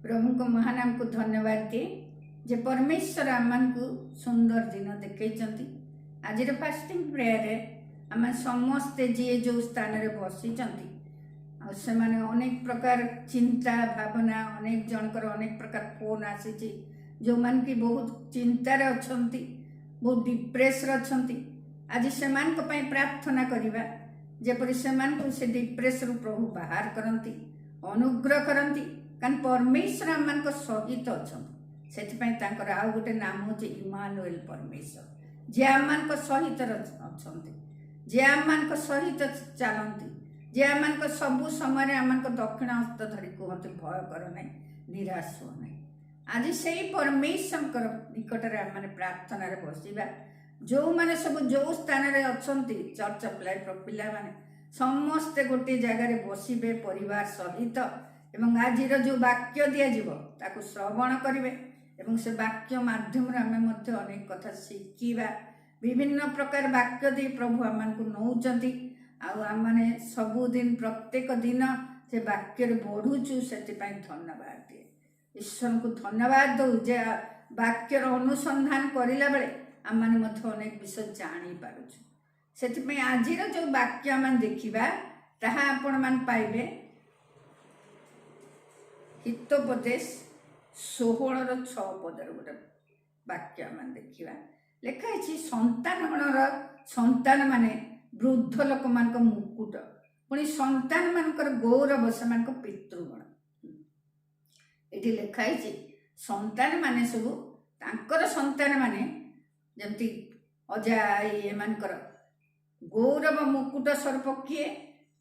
प्रभु को महानाम को धन्यवाद दिए जे परमेश्वर आम को सुंदर दिन देखते। आज फास्टिंग प्रेयर आम समस्ते जी जो स्थान में बसी से अनेक प्रकार चिंता भावना अनेक जनकर अनेक प्रकार फोन आसी जो मान की बहुत चिंतार अच्छा बहुत डिप्रेस अच्छा आज से प्रार्थना करवा जेपरी से डिप्रेस रु प्रभु बाहर करती अनुग्रह करती कारण परमेश्वर आम मान सहित अच्छा से आउ गोटे नाम हूँ इमानुएल परमेश्वर जे आम मान सहित अच्छा जे आम मान सहित चलती जे आम सबु समय आम दक्षिण हस्त धरी कहते भय कर ना निराश हो ना आज से परमेश्वर निकट में आम प्रार्थना बसवा जो मैंने सब जो स्थान में अच्छा चर्च ऑफ लाइफ पिला माने समस्ते गोटे जगार बसबे परिवार सहित एवं आज जो वाक्य दिज्व ताकू श्रवण करेंगे एवं से वाक्य माध्यम आम अनेक कथा शिखा विभिन्न प्रकार वाक्य दे प्रभु आम को नौकरी आम मैंने सबुदिन प्रत्येक दिन से वाक्य बढ़ुचु से धन्यवाद दिए ईश्वर को धन्यवाद दौ जे वाक्यर अनुसंधान करला बेले आम मैंने अनेक विषय जापर से आज जो वाक्य आम देखा ताहा आपण मान पाइबे हितोपदेश 16:6 पदर गोटे वाक्य आम देखा लिखाई संतान गणर संतान माने वृद्ध लोक मान मुकुट पुणी संतान मानकर गौरव से पितृगण ये लिखाई संतान माने सब तांकर संतान माने जमती अजा ये मानकर गौरव मुकुट स्वरूप किए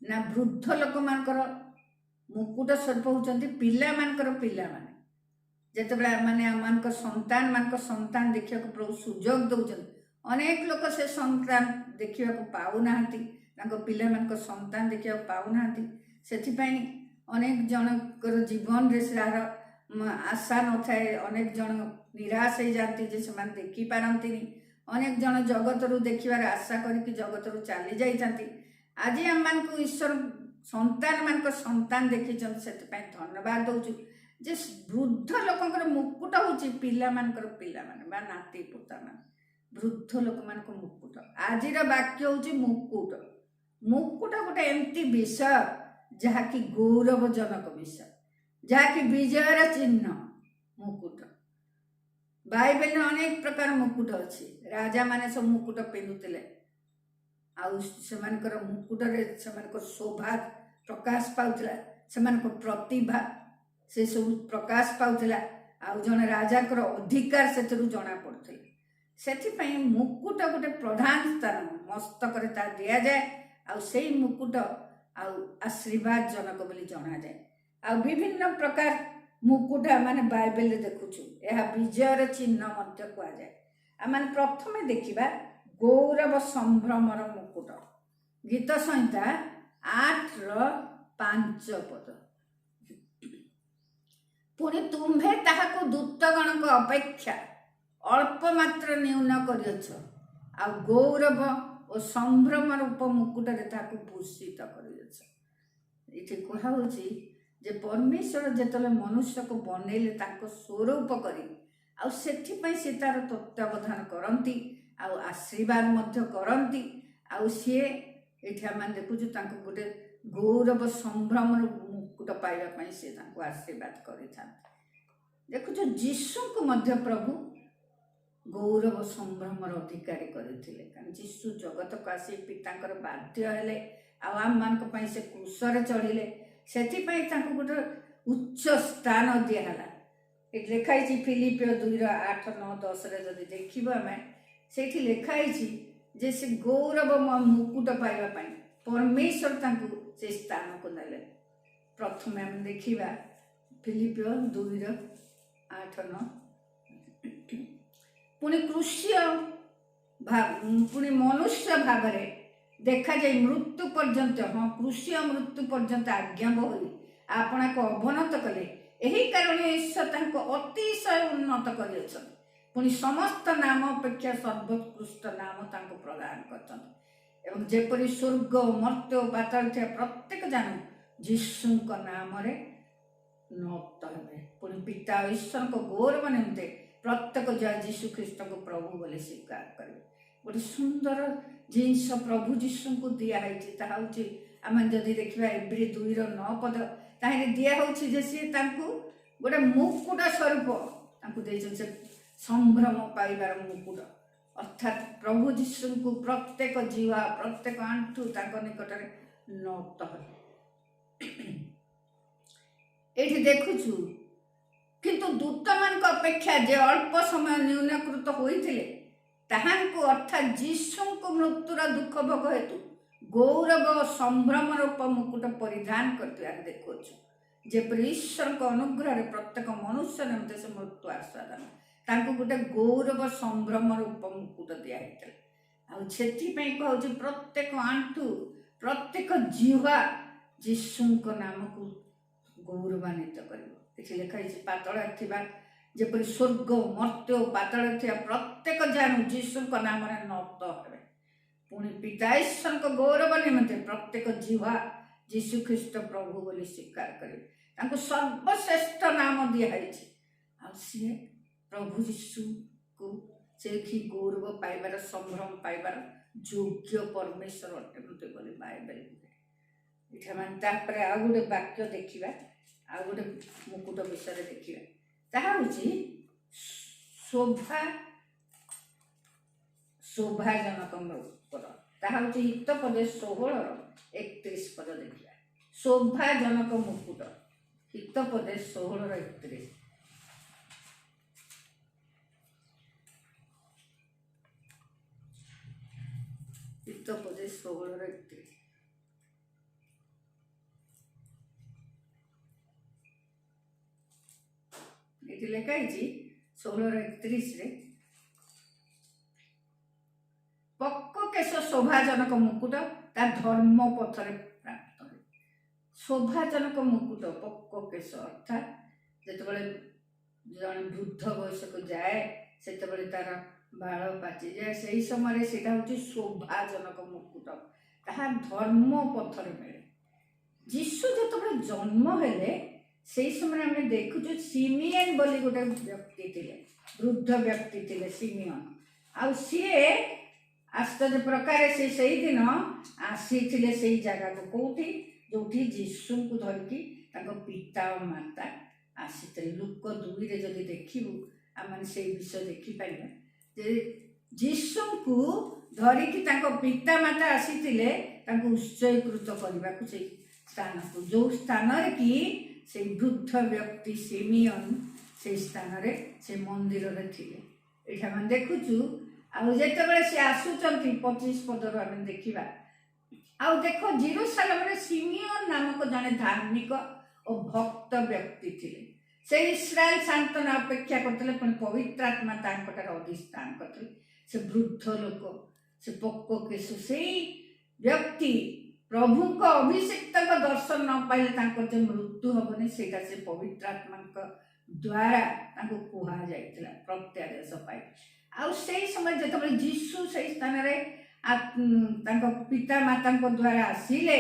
ना वृद्ध लोक मानकर मुकुट स्वरूप होती पिला मानकर पिला माने जेतेबेले माने आम संतान मान संतान देखा प्रभु सुजोग दौरान अनेक लोक से संतान देखा पाऊना पिला मान संतान देखा पाऊना से अनेक जनकर जीवन रे आशा न थाए अनेक जन निराश हो जाती जे से देखिपारती अनेक जन जगत रू देखार आशा करके जगत रू चली जाती आज आम मान ईश्वर संतान मान संतान देखी से धन्यवाद दौचु जे वृद्ध लोक मुकुट हूँ पिला पिला माने नाती पोता मान वृद्ध लोक मान मुकुट आज वाक्य हूँ मुकुट मुकुट गोटे एमती विषय जहाँकि गौरवजनक विषय जहाँकि विजयर चिन्ह मुकुट बाइबल में अनेक प्रकार मुकुट अच्छी राजा माने सब मुकुट पिंधुले आउ से मुकुट शोभा प्रकाश पाउला से प्रतिभा से सब प्रकाश पाउला आउ जन राजा अधिकार से जना पड़े से मुकुट गोटे प्रधान स्थान मस्तक दि जाए आई मुकुट आशीर्वाद जनक बोली जना जाए आ विभिन्न प्रकार मुकुट माने बाइबल देखुचु यह विजयर चिन्ह कहुए आम प्रथम देखा गौरव संभ्रमर मुकुट गीत संहिता 8:5 पद पुणी तुम्भे ताहाको दूतगण अपेक्षा अल्प मात्र न्यून करियछ आ गौरव और संभ्रम रूप मुकुट भूषित करियछ। ये कहुची जे परमेश्वर जिते मनुष्य को बनइले स्वरूप कर से तार तत्वावधान करती आशीर्वाद करती सी ये देखुचु गोटे गौरव संभ्रम मुकुट पाइबापी सी आशीर्वाद कर देखुचु जीशु को प्रभु गौरव संभ्रमर अधिकारी करते कारण जीशु जगत को आसी पिता बाध्य हेले आम मान से क्रूसरे चढ़िले से गोटे उच्च स्थान दिहला लिखाई फिलिपियो 2:8-9-10 जदि देखिब आम से लिखाई जे से गौरव मुकुट पाइबापी परमेश्वर से स्थान को नेले प्रथम आम देखा फिलिपियो 2:8-9 पुणी कृष्य पुणी मनुष्य भाव देखा जाए मृत्यु पर्यंत हाँ कृष्य मृत्यु पर्यंत आज्ञाव हो आपना को अवनत कले यही कारण ईश्वर अतिशय उन्नत कर पुणी समस्त नाम अपेक्षा सर्वोत्कृष्ट नाम प्रदान कर जेपरी स्वर्ग मर्त्य पाताल प्रत्येक जान जीशु नाम ନତ ହେବେ। ପୁଣି ପିତା ଈଶ୍ୱରଙ୍କ ଗୌରବ ନିମନ୍ତେ ପ୍ରତ୍ୟେକ ଯାହା ଯୀଶୁ ଖ୍ରୀଷ୍ଟଙ୍କୁ ପ୍ରଭୁ ବୋଲି ସ୍ୱୀକାର କରିବେ। ଗୋଟେ ସୁନ୍ଦର ଜିନିଷ ପ୍ରଭୁ ଯୀଶୁଙ୍କୁ ଦିଆହେଇଛି। ତାହା ହେଉଛି ଆମେ ଯଦି ଦେଖିବା ଏବ୍ରୀ 2:9 ତାହିଁରେ ଦିଆହେଉଛି ଯେ ସିଏ ତାଙ୍କୁ ଗୋଟେ ମୁକୁଟ ସ୍ୱରୂପ ତାଙ୍କୁ ଦେଇଛନ୍ତି, ସେ ସମ୍ଭ୍ରମ ପାଇବାର ମୁକୁଟ। ଅର୍ଥାତ୍ ପ୍ରଭୁ ଯୀଶୁଙ୍କୁ ପ୍ରତ୍ୟେକ ଜିହ୍ୱା ପ୍ରତ୍ୟେକ ଆଣ୍ଠୁ ତାଙ୍କ ନିକଟରେ ନତ ହେବେ। ଏଇଠି ଦେଖୁଛୁ କିନ୍ତୁ ଦୂତମାନଙ୍କ ଅପେକ୍ଷା ଯେ ଅଳ୍ପ ସମୟ ନ୍ୟୁନୀକୃତ ହୋଇଥିଲେ ତାହାଙ୍କୁ ଅର୍ଥାତ୍ ଯୀଶୁଙ୍କୁ ମୃତ୍ୟୁର ଦୁଃଖ ଭୋଗ ହେତୁ ଗୌରବ ଓ ସମ୍ଭ୍ରମ ରୂପ ମୁକୁଟ ପରିଧାନ କରିଥିବାର ଦେଖୁଅଛୁ। ଯେପରି ଈଶ୍ୱରଙ୍କ ଅନୁଗ୍ରହରେ ପ୍ରତ୍ୟେକ ମନୁଷ୍ୟ ନିମନ୍ତେ ସେ ମୃତ୍ୟୁ ଆସ୍ୱାଦନ, ତାଙ୍କୁ ଗୋଟେ ଗୌରବ ସମ୍ଭ୍ରମ ରୂପ ମୁକୁଟ ଦିଆହେଇଥିଲା। ଆଉ ସେଥିପାଇଁ କହୁଛି ପ୍ରତ୍ୟେକ ଆଣ୍ଠୁ ପ୍ରତ୍ୟେକ ଜିହ୍ୱା ଯୀଶୁଙ୍କ ନାମକୁ ଗୌରବାନ୍ୱିତ କରିବ। କିଛି ଲେଖା ହେଇଛି ପାତାଳରେ ଥିବା ଯେପରି ସ୍ୱର୍ଗ ମର୍ତ୍ତ୍ୟ ପାତାଳରେ ଥିବା ପ୍ରତ୍ୟେକ ଜାଣୁ ଯୀଶୁଙ୍କ ନାମରେ ନତ ହେବେ। ପୁଣି ପିତା ଈଶ୍ୱରଙ୍କ ଗୌରବ ନିମନ୍ତେ ପ୍ରତ୍ୟେକ ଜିହ୍ୱା ଯୀଶୁ ଖ୍ରୀଷ୍ଟ ପ୍ରଭୁ ବୋଲି ସ୍ୱୀକାର କରିବେ। ତାଙ୍କୁ ସର୍ବଶ୍ରେଷ୍ଠ ନାମ ଦିଆହେଇଛି। ଆଉ ସିଏ ପ୍ରଭୁ ଯୀଶୁକୁ ସେଠି ଗୌରବ ପାଇବାର ସମ୍ଭ୍ରମ ପାଇବାର ଯୋଗ୍ୟ ପରମେଶ୍ୱର ଅଟନ୍ତି ବୋଲି ବାଇବେଲ କୁହେ। ଏଠି ଆମେ ତାପରେ ଆଉ ଗୋଟେ ବାକ୍ୟ ଦେଖିବା, ଆଉ ଗୋଟେ ମୁକୁଟ ବିଷୟରେ ଦେଖିବା। ତାହା ହେଉଛି ଶୋଭାଜନକ ମୁକୁଟ। ତାହା ହେଉଛି ହିତପଦେ 16:31 ଦେଖିବା। ଶୋଭାଜନକ ମୁକୁଟ, ହିତପଦେ 16:31। ହିତପଦେ 16:31 ଏଠି ଲେଖା ହେଇଛି 16:31 ପକ୍କ କେଶ ଶୋଭାଜନକ ମୁକୁଟ ତା ଧର୍ମ ପଥରେ ପ୍ରାପ୍ତ ହୁଏ। ଶୋଭାଜନକ ମୁକୁଟ ପକ୍କ କେଶ ଅର୍ଥାତ୍ ଯେତେବେଳେ ଜଣେ ବୃଦ୍ଧ ବୟସକୁ ଯାଏ ସେତେବେଳେ ତାର ବାଳ ପାଚିଯାଏ, ସେହି ସମୟରେ ସେଇଟା ହେଉଛି ଶୋଭାଜନକ ମୁକୁଟ, ତାହା ଧର୍ମ ପଥରେ ମିଳେ। ଯୀଶୁ ଯେତେବେଳେ ଜନ୍ମ ହେଲେ ସେହି ସମୟରେ ଆମେ ଦେଖୁଛୁ ସିମିୟନ ବୋଲି ଗୋଟେ ବ୍ୟକ୍ତି ଥିଲେ, ବୃଦ୍ଧ ବ୍ୟକ୍ତି ଥିଲେ ସିମିୟନ। ଆଉ ସିଏ ଆଶ୍ଚର୍ଯ୍ୟ ପ୍ରକାରେ ସେ ସେଇଦିନ ଆସିଥିଲେ ସେଇ ଜାଗାକୁ, କେଉଁଠି ଯେଉଁଠି ଯୀଶୁଙ୍କୁ ଧରିକି ତାଙ୍କ ପିତା ଓ ମାତା ଆସିଥିଲେ। ଲୁକ 2ରେ ଯଦି ଦେଖିବୁ ଆମେ ସେଇ ବିଷୟ ଦେଖିପାରିବା ଯେ ଯୀଶୁଙ୍କୁ ଧରିକି ତାଙ୍କ ପିତା ମାତା ଆସିଥିଲେ ତାଙ୍କୁ ଉତ୍ସର୍ଗୀକୃତ କରିବାକୁ ସେଇ ସ୍ଥାନକୁ, ଯେଉଁ ସ୍ଥାନରେ କି ସେଇ ବୃଦ୍ଧ ବ୍ୟକ୍ତି ସିମିୟନ ସେଇ ସ୍ଥାନରେ ସେ ମନ୍ଦିରରେ ଥିଲେ। ଏଇଠି ଆମେ ଦେଖୁଛୁ। ଆଉ ଯେତେବେଳେ ସେ ଆସୁଛନ୍ତି 25 ଆମେ ଦେଖିବା। ଆଉ ଦେଖ ଜେରୁସାଲେମରେ ସିମିୟନ ନାମକ ଜଣେ ଧାର୍ମିକ ଓ ଭକ୍ତ ବ୍ୟକ୍ତି ଥିଲେ। ସେ ଇସ୍ରାଏଲ ସାନ୍ତ୍ୱନା ଅପେକ୍ଷା କରୁଥିଲେ, ପୁଣି ପବିତ୍ର ଆତ୍ମା ତାଙ୍କଠାରେ ଅଧିଷ୍ଠାନ କରିଥିଲେ। ସେ ବୃଦ୍ଧ ଲୋକ, ସେ ପକ୍କ କେଶ ସେଇ ବ୍ୟକ୍ତି ପ୍ରଭୁଙ୍କ ଅଭିଷିକ୍ତଙ୍କ ଦର୍ଶନ ନ ପାଇଲେ ତାଙ୍କର ଯେ ମୃତ୍ୟୁ ହବନି ସେଇଟା ସେ ପବିତ୍ର ଆତ୍ମାଙ୍କ ଦ୍ୱାରା ତାଙ୍କୁ କୁହାଯାଇଥିଲା, ପ୍ରତ୍ୟାଦେଶ ପାଇ। ଆଉ ସେଇ ସମୟ ଯେତେବେଳେ ଯୀଶୁ ସେଇ ସ୍ଥାନରେ ତାଙ୍କ ପିତା ମାତାଙ୍କ ଦ୍ୱାରା ଆସିଲେ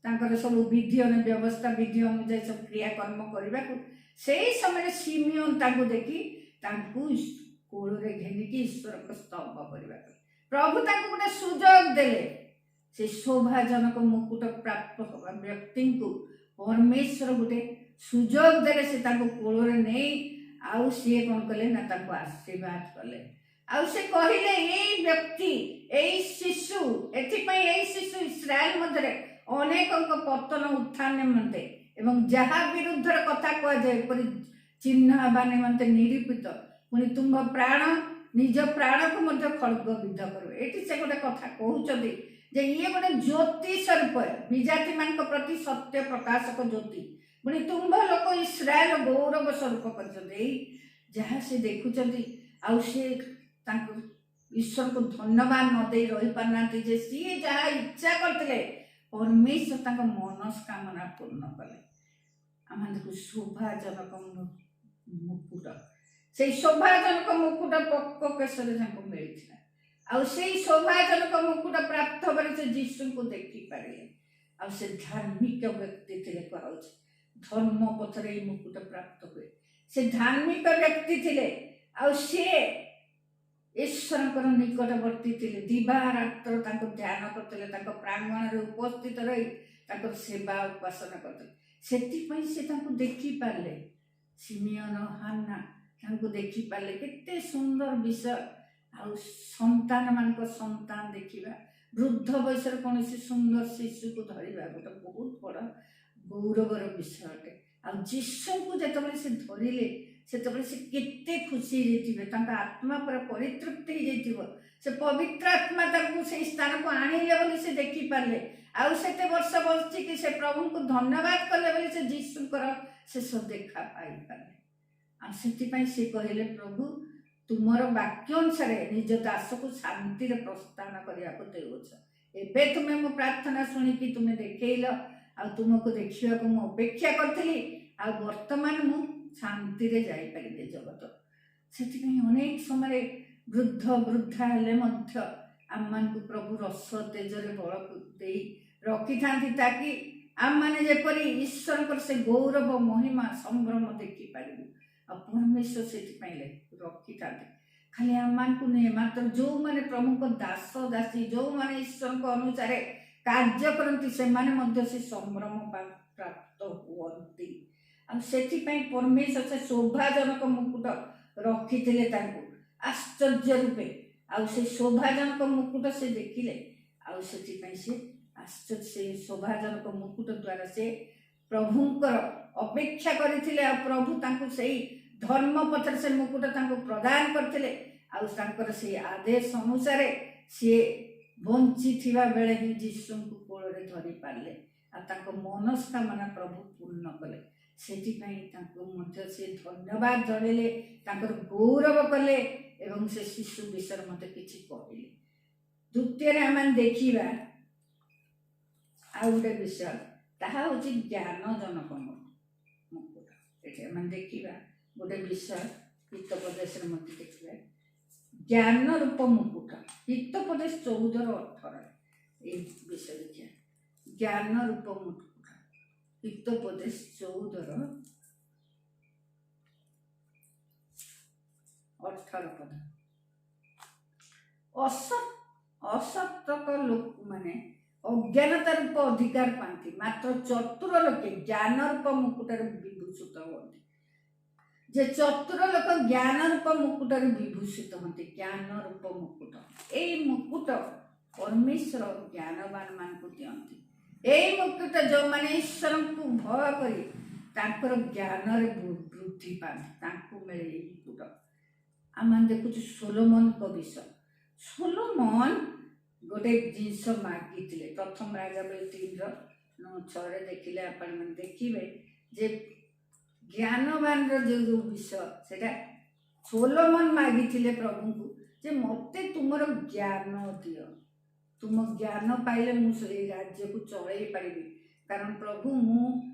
ତାଙ୍କର ସବୁ ବିଧି ବ୍ୟବସ୍ଥା ବିଧି ଅନୁଯାୟୀ ସବୁ କ୍ରିୟାକର୍ମ କରିବାକୁ, ସେଇ ସମୟରେ ସିମିୟନ ତାଙ୍କୁ ଦେଖି ତାଙ୍କୁ କୋଳରେ ଘେନିକି ଈଶ୍ୱରଙ୍କ ସ୍ତବ କରିବାକୁ ପ୍ରଭୁ ତାଙ୍କୁ ଗୋଟେ ସୁଯୋଗ ଦେଲେ। ସେ ଶୋଭାଜନକ ମୁକୁଟ ପ୍ରାପ୍ତ ହେବା ବ୍ୟକ୍ତିଙ୍କୁ ପରମେଶ୍ୱର ଗୋଟେ ସୁଯୋଗ ଦେଲେ। ସେ ତାଙ୍କୁ କୋଳରେ ନେଇ ଆଉ ସିଏ କ'ଣ କଲେ ନା ତାଙ୍କୁ ଆଶୀର୍ବାଦ କଲେ। ଆଉ ସେ କହିଲେ ଏଇ ବ୍ୟକ୍ତି ଏଇ ଶିଶୁ, ଏଥିପାଇଁ ଏଇ ଶିଶୁ ଇସ୍ରାଏଲ ମଧ୍ୟରେ ଅନେକଙ୍କ ପତନ ଉତ୍ଥାନ ନିମନ୍ତେ ଏବଂ ଯାହା ବିରୁଦ୍ଧରେ କଥା କୁହାଯାଏ ଏପରି ଚିହ୍ନ ହେବା ନିମନ୍ତେ ନିରୂପିତ, ପୁଣି ତୁମ୍ଭ ପ୍ରାଣ ନିଜ ପ୍ରାଣକୁ ମଧ୍ୟ ଖଡ୍ଗବିଦ୍ଧ କରିବେ। ଏଠି ସେ ଗୋଟେ କଥା କହୁଛନ୍ତି ଯେ ଇଏ ଗୋଟେ ଜ୍ୟୋତି ସ୍ୱରୂପ, ବିଜାତି ମାନଙ୍କ ପ୍ରତି ସତ୍ୟ ପ୍ରକାଶକ ଜ୍ୟୋତି, ପୁଣି ତୁମ୍ଭ ଲୋକ ଇସ୍ରାଏଲ ଗୌରବ ସ୍ୱରୂପ କରିଛନ୍ତି। ଏଇ ଯାହା ସେ ଦେଖୁଛନ୍ତି ଆଉ ସେ ତାଙ୍କୁ ଈଶ୍ୱରଙ୍କୁ ଧନ୍ୟବାଦ ନ ଦେଇ ରହିପାରୁନାହାନ୍ତି ଯେ ସିଏ ଯାହା ଇଚ୍ଛା କରିଥିଲେ ପରମେଶ୍ୱର ତାଙ୍କ ମନସ୍କାମନା ପୂର୍ଣ୍ଣ କଲେ। ଆମେ ଦେଖୁ ଶୋଭାଜନକ ମୁକୁଟ, ସେଇ ଶୋଭାଜନକ ମୁକୁଟ ପକ୍କ କେଶରେ ତାଙ୍କୁ ମିଳିଥିଲା। ଆଉ ସେଇ ଶୋଭାଜନକ ମୁକୁଟ ପ୍ରାପ୍ତ ହେବାରେ ସେ ଯୀଶୁଙ୍କୁ ଦେଖିପାରିଲେ। ଆଉ ସେ ଧାର୍ମିକ ବ୍ୟକ୍ତି ଥିଲେ କୁହାଯାଉଛି। ଧର୍ମ ପଥରେ ଏଇ ମୁକୁଟ ପ୍ରାପ୍ତ ହୁଏ। ସେ ଧାର୍ମିକ ବ୍ୟକ୍ତି ଥିଲେ, ଆଉ ସିଏ ଈଶ୍ୱରଙ୍କର ନିକଟବର୍ତ୍ତୀ ଥିଲେ, ଦିବା ରାତ୍ର ତାଙ୍କୁ ଧ୍ୟାନ କରୁଥିଲେ, ତାଙ୍କ ପ୍ରାଙ୍ଗଣରେ ଉପସ୍ଥିତ ରହି ତାଙ୍କର ସେବା ଉପାସନା କରୁଥିଲେ। ସେଥିପାଇଁ ସେ ତାଙ୍କୁ ଦେଖିପାରିଲେ, ସିମିୟନ ହାନ୍ନା ତାଙ୍କୁ ଦେଖିପାରିଲେ। କେତେ ସୁନ୍ଦର ବିଷୟ। ଆଉ ସନ୍ତାନ ମାନଙ୍କ ସନ୍ତାନ ଦେଖିବା, ବୃଦ୍ଧ ବୟସରେ କୌଣସି ସୁନ୍ଦର ଶିଶୁକୁ ଧରିବା ଗୋଟେ ବହୁତ ବଡ଼ ଗୌରବର ବିଷୟ ଅଟେ। ଆଉ ଯୀଶୁଙ୍କୁ ଯେତେବେଳେ ସେ ଧରିଲେ, ସେତେବେଳେ ସେ କେତେ ଖୁସି ହେଇଯାଇଥିବେ, ତାଙ୍କ ଆତ୍ମା ପୁରା ପରିତୃପ୍ତ ହେଇଯାଇଥିବ। ସେ ପବିତ୍ର ଆତ୍ମା ତାଙ୍କୁ ସେଇ ସ୍ଥାନକୁ ଆଣିଲେ ବୋଲି ସେ ଦେଖିପାରିଲେ। ଆଉ ସେତେ ବର୍ଷ ବଞ୍ଚିକି ସେ ପ୍ରଭୁଙ୍କୁ ଧନ୍ୟବାଦ କଲେ ବୋଲି ସେ ଯୀଶୁଙ୍କର ଶେଷ ଦେଖା ପାଇପାରିଲେ। ଆଉ ସେଥିପାଇଁ ସେ କହିଲେ, ପ୍ରଭୁ ତୁମର ବାକ୍ୟ ଅନୁସାରେ ନିଜ ଦାସକୁ ଶାନ୍ତିରେ ପ୍ରସ୍ଥାନ କରିବାକୁ ଦେଉଛ। ଏବେ ତୁମେ ମୋ ପ୍ରାର୍ଥନା ଶୁଣିକି ତୁମେ ଦେଖେଇଲ, ଆଉ ତୁମକୁ ଦେଖିବାକୁ ମୁଁ ଅପେକ୍ଷା କରିଥିଲି, ଆଉ ବର୍ତ୍ତମାନ ମୁଁ ଶାନ୍ତିରେ ଯାଇପାରିବି ଜଗତ। ସେଥିପାଇଁ ଅନେକ ସମୟରେ ବୃଦ୍ଧ ବୃଦ୍ଧା ହେଲେ ମଧ୍ୟ ଆମମାନଙ୍କୁ ପ୍ରଭୁ ରସ ତେଜରେ ବଳକୁ ଦେଇ ରଖିଥାନ୍ତି, ତାକି ଆମମାନେ ଯେପରି ଈଶ୍ୱରଙ୍କର ସେ ଗୌରବ ମହିମା ସମ୍ଭ୍ରମ ଦେଖିପାରିବୁ। ଆଉ ପରମେଶ୍ୱର ସେଥିପାଇଁ ରଖିଥାନ୍ତି। ଖାଲି ଆମମାନଙ୍କୁ ନୁହେଁ, ମାତ୍ର ଯେଉଁମାନେ ପ୍ରଭୁଙ୍କ ଦାସ ଦାସୀ, ଯେଉଁମାନେ ଈଶ୍ୱରଙ୍କ ଅନୁସାରେ କାର୍ଯ୍ୟ କରନ୍ତି, ସେମାନେ ମଧ୍ୟ ସେ ସମ୍ଭ୍ରମ ପ୍ରାପ୍ତ ହୁଅନ୍ତି। ଆଉ ସେଥିପାଇଁ ପରମେଶ୍ୱର ସେ ଶୋଭାଜନକ ମୁକୁଟ ରଖିଥିଲେ ତାଙ୍କୁ ଆଶ୍ଚର୍ଯ୍ୟ ରୂପେ। ଆଉ ସେ ଶୋଭାଜନକ ମୁକୁଟ ସେ ଦେଖିଲେ, ଆଉ ସେଥିପାଇଁ ସେ ଆଶ୍ଚର୍ଯ୍ୟ, ସେ ଶୋଭାଜନକ ମୁକୁଟ ଦ୍ୱାରା ସେ ପ୍ରଭୁଙ୍କର ଅପେକ୍ଷା କରିଥିଲେ। ଆଉ ପ୍ରଭୁ ତାଙ୍କୁ ସେଇ ଧର୍ମ ପଥରେ ସେ ମୁକୁଟ ତାଙ୍କୁ ପ୍ରଦାନ କରିଥିଲେ। ଆଉ ତାଙ୍କର ସେଇ ଆଦେଶ ଅନୁସାରେ ସିଏ ବଞ୍ଚିଥିବା ବେଳେ ହିଁ ଯୀଶୁଙ୍କୁ କୋଳରେ ଧରି ପାରିଲେ, ଆଉ ତାଙ୍କ ମନସ୍କାମନା ପ୍ରଭୁ ପୂର୍ଣ୍ଣ କଲେ। ସେଥିପାଇଁ ତାଙ୍କୁ ମଧ୍ୟ ସେ ଧନ୍ୟବାଦ ଜଣାଇଲେ, ତାଙ୍କର ଗୌରବ କଲେ, ଏବଂ ସେ ଶିଶୁ ବିଷୟରେ ମୋତେ କିଛି କହିଲେ। ଦ୍ୱିତୀୟରେ ଆମେ ଦେଖିବା ଆଉ ଗୋଟେ ବିଷୟ, ତାହା ହେଉଛି ଜ୍ଞାନଜନକ ମୁକୁଟ। ଏଠି ଆମେ ଦେଖିବା ଗୋଟେ ବିଷୟ, ହିତୋପଦେଶରେ ମଧ୍ୟ ଦେଖିବା ଜ୍ଞାନ ରୂପ ମୁକୁଟ। ହିତୋପଦେଶ 14:18 এই ବିଷୟ ଦେଖିବା, ଜ୍ଞାନ ରୂପ ମୁକୁଟ। ହିତୋପଦେଶ 14:18 ଅସତର୍କ ଲୋକମାନେ ଅଜ୍ଞାନତା ରୂପ ଅଧିକାର ପାଆନ୍ତି, ମାତ୍ର ଚତୁର ଲୋକେ ଜ୍ଞାନ ରୂପ ମୁକୁଟରେ ବିଭୂଷିତ ହୁଅନ୍ତି। ଯେ ଚତୁର ଲୋକ ଜ୍ଞାନ ରୂପ ମୁକୁଟରେ ବିଭୂଷିତ ହୁଅନ୍ତି। ଜ୍ଞାନ ରୂପ ମୁକୁଟ, ଏଇ ମୁକୁଟ ପରମେଶ୍ୱର ଜ୍ଞାନବାନ ମାନଙ୍କୁ ଦିଅନ୍ତି। ଏଇ ମୁକୁଟ ଯେଉଁମାନେ ଈଶ୍ୱରଙ୍କୁ ଭୟ କରି ତାଙ୍କର ଜ୍ଞାନରେ ବୃଦ୍ଧି ପାଆନ୍ତି, ତାଙ୍କୁ ମିଳେ ଏଇ ମୁକୁଟ। ଆମେ ଦେଖୁଛୁ ସୋଲୋମନଙ୍କ ବିଷୟ। ସୋଲୋମନ ଗୋଟେ ଜିନିଷ ମାଗିଥିଲେ, ପ୍ରଥମ ରାଜାବଳୀ 3:9-6 ଦେଖିଲେ ଆପଣମାନେ ଦେଖିବେ ଯେ ଜ୍ଞାନବାନର ଯେଉଁ ବିଷୟ, ସେଟା ସୋଲୋମନ ମାଗିଥିଲେ ପ୍ରଭୁଙ୍କୁ ଯେ ମୋତେ ତୁମର ଜ୍ଞାନ ଦିଅ, ତୁମ ଜ୍ଞାନ ପାଇଲେ ମୁଁ ସେଇ ରାଜ୍ୟକୁ ଚଳେଇ ପାରିବି। କାରଣ ପ୍ରଭୁ ମୁଁ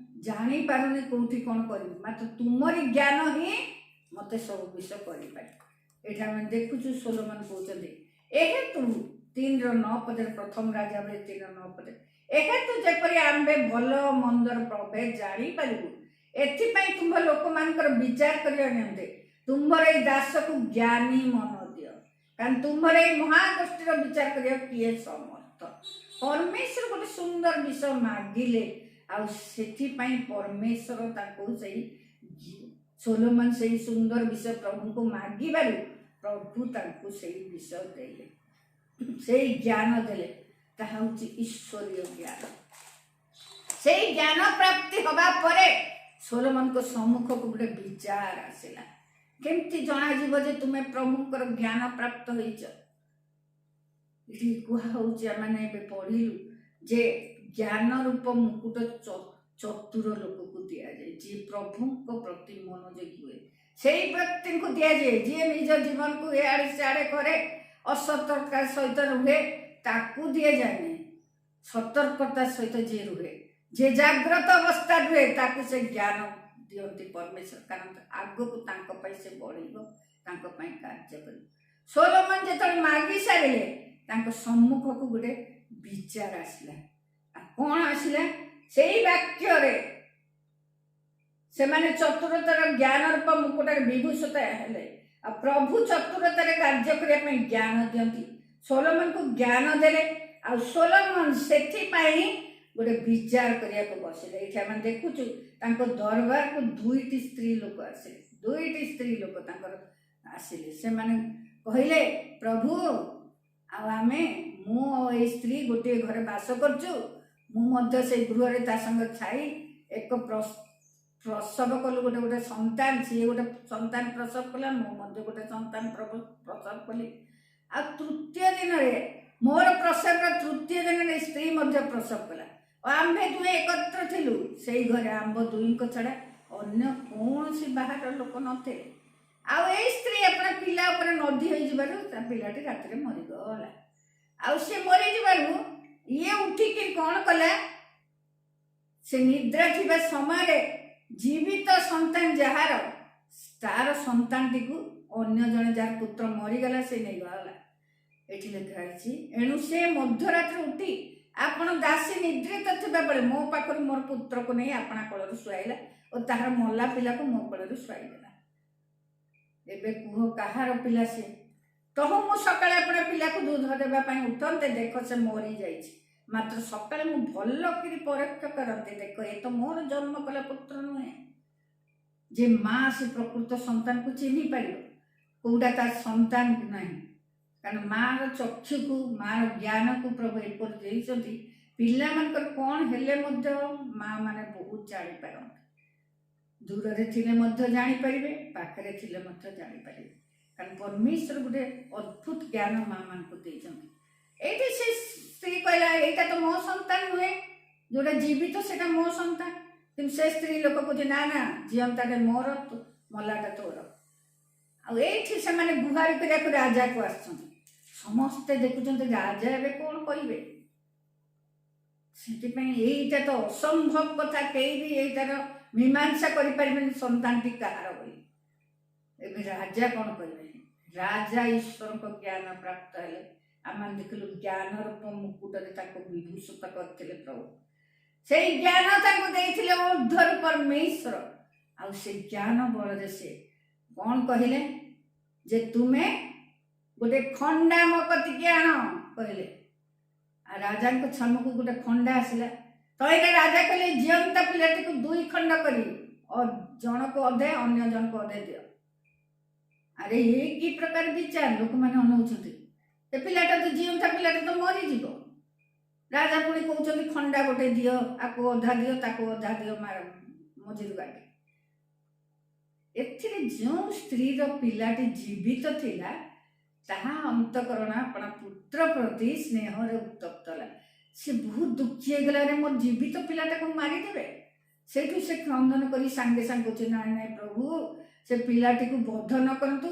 ଜାଣିପାରୁନି କେଉଁଠି କ'ଣ କରିବି, ମାତ୍ର ତୁମରି ଜ୍ଞାନ ହିଁ ମୋତେ ସବୁ ବିଷୟ କରିପାରିବ। ଏଇଟା ଆମେ ଦେଖୁଛୁ ସୋଲୋମନ କହୁଛନ୍ତି, ଏହେତୁ 3:9 ପ୍ରଥମ ରାଜାବଳୀ 3:9 ଏହେତୁ ଯେପରି ଆମ୍ଭେ ଭଲ ମନ୍ଦର ପ୍ରଭେଦ ଜାଣିପାରିବୁ, ଏଥିପାଇଁ ତୁମ୍ଭ ଲୋକମାନଙ୍କର ବିଚାର କରିବା ନିମନ୍ତେ ତୁମ୍ଭର ଏଇ ଦାସକୁ ଜ୍ଞାନୀ ମନ ଦିଅ, କାରଣ ତୁମ୍ଭର ଏଇ ମହାଗୋଷ୍ଠୀର ବିଚାର କରିବା କିଏ ସମର୍ଥ। ପରମେଶ୍ୱର ଗୋଟେ ସୁନ୍ଦର ବିଷୟ ମାଗିଲେ, ଆଉ ସେଥିପାଇଁ ପରମେଶ୍ୱର ତାଙ୍କୁ ସେଇ ସୋଲୋମନ ସେଇ ସୁନ୍ଦର ବିଷୟ ପ୍ରଭୁଙ୍କୁ ମାଗିବାରୁ ପ୍ରଭୁ ତାଙ୍କୁ ସେଇ ବିଷୟ ଦେଲେ, ସେଇ ଜ୍ଞାନ ଦେଲେ। ତାହା ହେଉଛି ଈଶ୍ୱରୀୟ ଜ୍ଞାନ। ସେଇ ଜ୍ଞାନ ପ୍ରାପ୍ତି ହେବା ପରେ ସୋଲୋମନଙ୍କ ସମ୍ମୁଖକୁ ଗୋଟେ ବିଚାର ଆସିଲା। କେମିତି ଜଣାଯିବ ଯେ ତୁମେ ପ୍ରଭୁଙ୍କର ଜ୍ଞାନ ପ୍ରାପ୍ତ ହେଇଛ? ଏଠି କୁହା ହେଉଛି, ଆମେ ଏବେ ପଢିଲୁ ଯେ ଜ୍ଞାନ ରୂପ ମୁକୁଟ ଚତୁର ଲୋକକୁ ଦିଆଯାଏ, ଯିଏ ପ୍ରଭୁଙ୍କ ପ୍ରତି ମନୋଯୋଗୀ ହୁଏ, ସେଇ ବ୍ୟକ୍ତିଙ୍କୁ ଦିଆଯାଏ। ଯିଏ ନିଜ ଜୀବନକୁ ଏଆଡ଼େ ସେଆଡ଼େ କରେ, ଅସତର୍କତା ସହିତ ରୁହେ, ତାକୁ ଦିଆଯାଏନି। ସତର୍କତା ସହିତ ଯିଏ ରୁହେ, ଯିଏ ଜାଗ୍ରତ ଅବସ୍ଥା ରୁହେ, ତାକୁ ସେ ଜ୍ଞାନ ଦିଅନ୍ତି ପରମେଶ୍ୱର। କାରଣ ଆଗକୁ ତାଙ୍କ ପାଇଁ ସେ ବଢ଼ିବ, ତାଙ୍କ ପାଇଁ କାର୍ଯ୍ୟ କରିବ। ସୋଲୋମନ ଯେତେବେଳେ ମାଗି ସାରିଲେ, ତାଙ୍କ ସମ୍ମୁଖକୁ ଗୋଟେ ବିଚାର ଆସିଲା। ଆଉ କ'ଣ ଆସିଲା? ସେଇ ବାକ୍ୟରେ ସେମାନେ ଚତୁରତାର ଜ୍ଞାନ ରୂପ ମୁକୁଟରେ ବିଭୂଷିତ ହେଲେ। ଆଉ ପ୍ରଭୁ ଚତୁରତାରେ କାର୍ଯ୍ୟ କରିବା ପାଇଁ ଜ୍ଞାନ ଦିଅନ୍ତି। ସୋଲୋମନକୁ ଜ୍ଞାନ ଦେଲେ। ଆଉ ସୋଲୋମନ ସେଥିପାଇଁ ଗୋଟେ ବିଚାର କରିବାକୁ ବସିଲେ। ଏଇଠି ଆମେ ଦେଖୁଛୁ ତାଙ୍କ ଦରବାରକୁ 2ଟି ସ୍ତ୍ରୀ ଲୋକ ଆସିଲେ। 2ଟି ସ୍ତ୍ରୀ ଲୋକ ତାଙ୍କର ଆସିଲେ। ସେମାନେ କହିଲେ, ପ୍ରଭୁ ଆଉ ମୁଁ ଆଉ ଏଇ ସ୍ତ୍ରୀ ଗୋଟିଏ ଘରେ ବାସ କରୁଛୁ। ମୁଁ ମଧ୍ୟ ସେଇ ଗୃହରେ ତା ସଙ୍ଗେ ଛାଇ ଏକ ପ୍ରସବ କଲୁ ଗୋଟେ ସନ୍ତାନ। ସିଏ ଗୋଟେ ସନ୍ତାନ ପ୍ରସବ କଲା, ମୁଁ ମଧ୍ୟ ଗୋଟେ ସନ୍ତାନ ପ୍ରସବ କଲି। ଆଉ ତୃତୀୟ ଦିନରେ ମୋର ପ୍ରସବର ତୃତୀୟ ଦିନରେ ସ୍ତ୍ରୀ ମଧ୍ୟ ପ୍ରସବ କଲା। ଆମ୍ଭେ ଦୁହେଁ ଏକତ୍ର ଥିଲୁ। ସେଇ ଘରେ ଆମ୍ଭ ଦୁହିଁଙ୍କ ଛଡ଼ା ଅନ୍ୟ କୌଣସି ବାହାର ଲୋକ ନଥିଲେ। ଆଉ ଏଇ ସ୍ତ୍ରୀ ଆପଣ ପିଲା ଉପରେ ନଦୀ ହୋଇଯିବାରୁ ତା ପିଲାଟି ରାତିରେ ମରିଗଲା। ଆଉ ସେ ମରିଯିବାରୁ ଇଏ ଉଠିକି କ'ଣ କଲା, ସେ ନିଦ୍ରା ଥିବା ସମୟରେ ଜୀବିତ ସନ୍ତାନ ଯାହାର, ତାର ସନ୍ତାନଟିକୁ ଅନ୍ୟ ଜଣେ ଯାହାର ପୁତ୍ର ମରିଗଲା ସେ ନେଇଗଲା। ଏଠି ଲେଖା ହେଇଛି, ଏଣୁ ସେ ମଧ୍ୟରାତ୍ରି ଉଠି ଆପଣ ଦାସୀ ନିଦ୍ରିତ ଥିବା ବେଳେ ମୋ ପାଖରୁ ମୋର ପୁତ୍ରକୁ ନେଇ ଆପଣା କୋଳରେ ଶୁଆଇଲା ଓ ତାହାର ମଲା ପିଲାକୁ ମୋ କୋଳରେ ଶୁଆଇଦେଲା। ଏବେ କୁହ କାହାର ପିଲା ସେ? ତହୁ ମୁଁ ସକାଳେ ଆପଣ ପିଲାକୁ ଦୁଧ ଦେବା ପାଇଁ ଉଠନ୍ତେ, ଦେଖ ସେ ମରିଯାଇଛି। ମାତ୍ର ସକାଳେ ମୁଁ ଭଲ କରି ପରୀକ୍ଷା କରନ୍ତି, ଦେଖ ଏ ତ ମୋର ଜନ୍ମ କଲା ପୁତ୍ର ନୁହେଁ। ଯେ ମା ସେ ପ୍ରକୃତ ସନ୍ତାନକୁ ଚିହ୍ନି ପାରିବ କୋଉଟା ତା ସନ୍ତାନ ନାହିଁ। କାରଣ ମାର ଚକ୍ଷୁକୁ, ମାର ଜ୍ଞାନକୁ ପ୍ରଭୁ ଏପରି ଦେଇଛନ୍ତି। ପିଲାମାନଙ୍କର କ'ଣ ହେଲେ ମଧ୍ୟ ମା ମାନେ ବହୁତ ଜାଣିପାରନ୍ତି। ଦୂରରେ ଥିଲେ ମଧ୍ୟ ଜାଣିପାରିବେ, ପାଖରେ ଥିଲେ ମଧ୍ୟ ଜାଣିପାରିବେ। କାରଣ ପରମେଶ୍ୱର ଗୋଟେ ଅଦ୍ଭୁତ ଜ୍ଞାନ ମା ମାନଙ୍କୁ ଦେଇଛନ୍ତି। ଏଇଠି ସେ ସ୍ତ୍ରୀ କହିଲା, ଏଇଟା ତ ମୋ ସନ୍ତାନ ନୁହେଁ, ଯୋଉଟା ଜୀବିତ ସେଟା ମୋ ସନ୍ତାନ। କିନ୍ତୁ ସେ ସ୍ତ୍ରୀ ଲୋକ କହୁଛି, ନା ନା, ଜିଅନ୍ତାଟା ମୋର, ମଲାଟା ତୋର। ଆଉ ଏଇଠି ସେମାନେ ଗୁହାରି କରିବାକୁ ରାଜାକୁ ଆସିଛନ୍ତି। ସମସ୍ତେ ଦେଖୁଛନ୍ତି ରାଜା ଏବେ କ'ଣ କହିବେ। ସେଥିପାଇଁ ଏଇଟା ତ ଅସମ୍ଭବ କଥା, କେହି ବି ଏଇଟାର ମୀମାଂସା କରିପାରିବେନି ସନ୍ତାନଟି କାହାର ବୋଲି। ଏବେ ରାଜା କ'ଣ କହିବେ? ରାଜା ଈଶ୍ୱରଙ୍କ ଜ୍ଞାନ ପ୍ରାପ୍ତ ହେଲେ। ଆମେ ଦେଖିଲୁ ଜ୍ଞାନ ରୂପ ମୁକୁଟରେ ତାଙ୍କୁ ବିଭୂଷିତ କରିଥିଲେ ପ୍ରଭୁ। ସେଇ ଜ୍ଞାନ ତାଙ୍କୁ ଦେଇଥିଲେ ଊର୍ଦ୍ଧ୍ୱରୁ ପରମେଶ୍ୱର। ଆଉ ସେ ଜ୍ଞାନ ବଳରେ ସେ କ'ଣ କହିଲେ, ଯେ ତୁମେ ଗୋଟେ ଖଣ୍ଡା ମୋ କତିକି ଆଣ କହିଲେ। ଆଉ ରାଜାଙ୍କ ଛାମୁକୁ ଗୋଟେ ଖଣ୍ଡା ଆସିଲା। ତ ଏଇଟା ରାଜା କହିଲେ, ଜିଅନ୍ତା ପିଲାଟିକୁ 2 ଖଣ୍ଡ କରି ଜଣକୁ ଅଧେ ଅନ୍ୟ ଜଣକୁ ଅଧେ ଦିଅ। ଆରେ ଏ କି ପ୍ରକାର ବିଚାର? ଲୋକମାନେ ଅନଉଛନ୍ତି, ଏ ପିଲାଟା ତ ଜିଅନ୍ତା ପିଲାଟା ତ ମରିଯିବ। ରାଜା ପୁଣି କହୁଛନ୍ତି ଖଣ୍ଡା ଗୋଟେ ଦିଅ, ଆକୁ ଅଧା ଦିଅ, ତାକୁ ଅଧା ଦିଅ, ମଝିରୁ କାଟି। ଏଥିରେ ଯେଉଁ ସ୍ତ୍ରୀର ପିଲାଟି ଜୀବିତ ଥିଲା ତାହା ଅନ୍ତଃକରଣ ଆପଣା ପୁତ୍ର ପ୍ରତି ସ୍ନେହରେ ଉତ୍ତପ୍ତ ହେଲା। ସେ ବହୁତ ଦୁଃଖୀ ହେଇଗଲା, ମୋ ଜୀବିତ ପିଲାଟାକୁ ମାରିଦେବେ। ସେଇଠୁ ସେ କ୍ରନ୍ଦନ କରି ସାଙ୍ଗେ ସାଙ୍ଗେ କହୁଛି, ନାଇଁ ନାଇଁ ପ୍ରଭୁ, ସେ ପିଲାଟିକୁ ବଧ ନ କରନ୍ତୁ।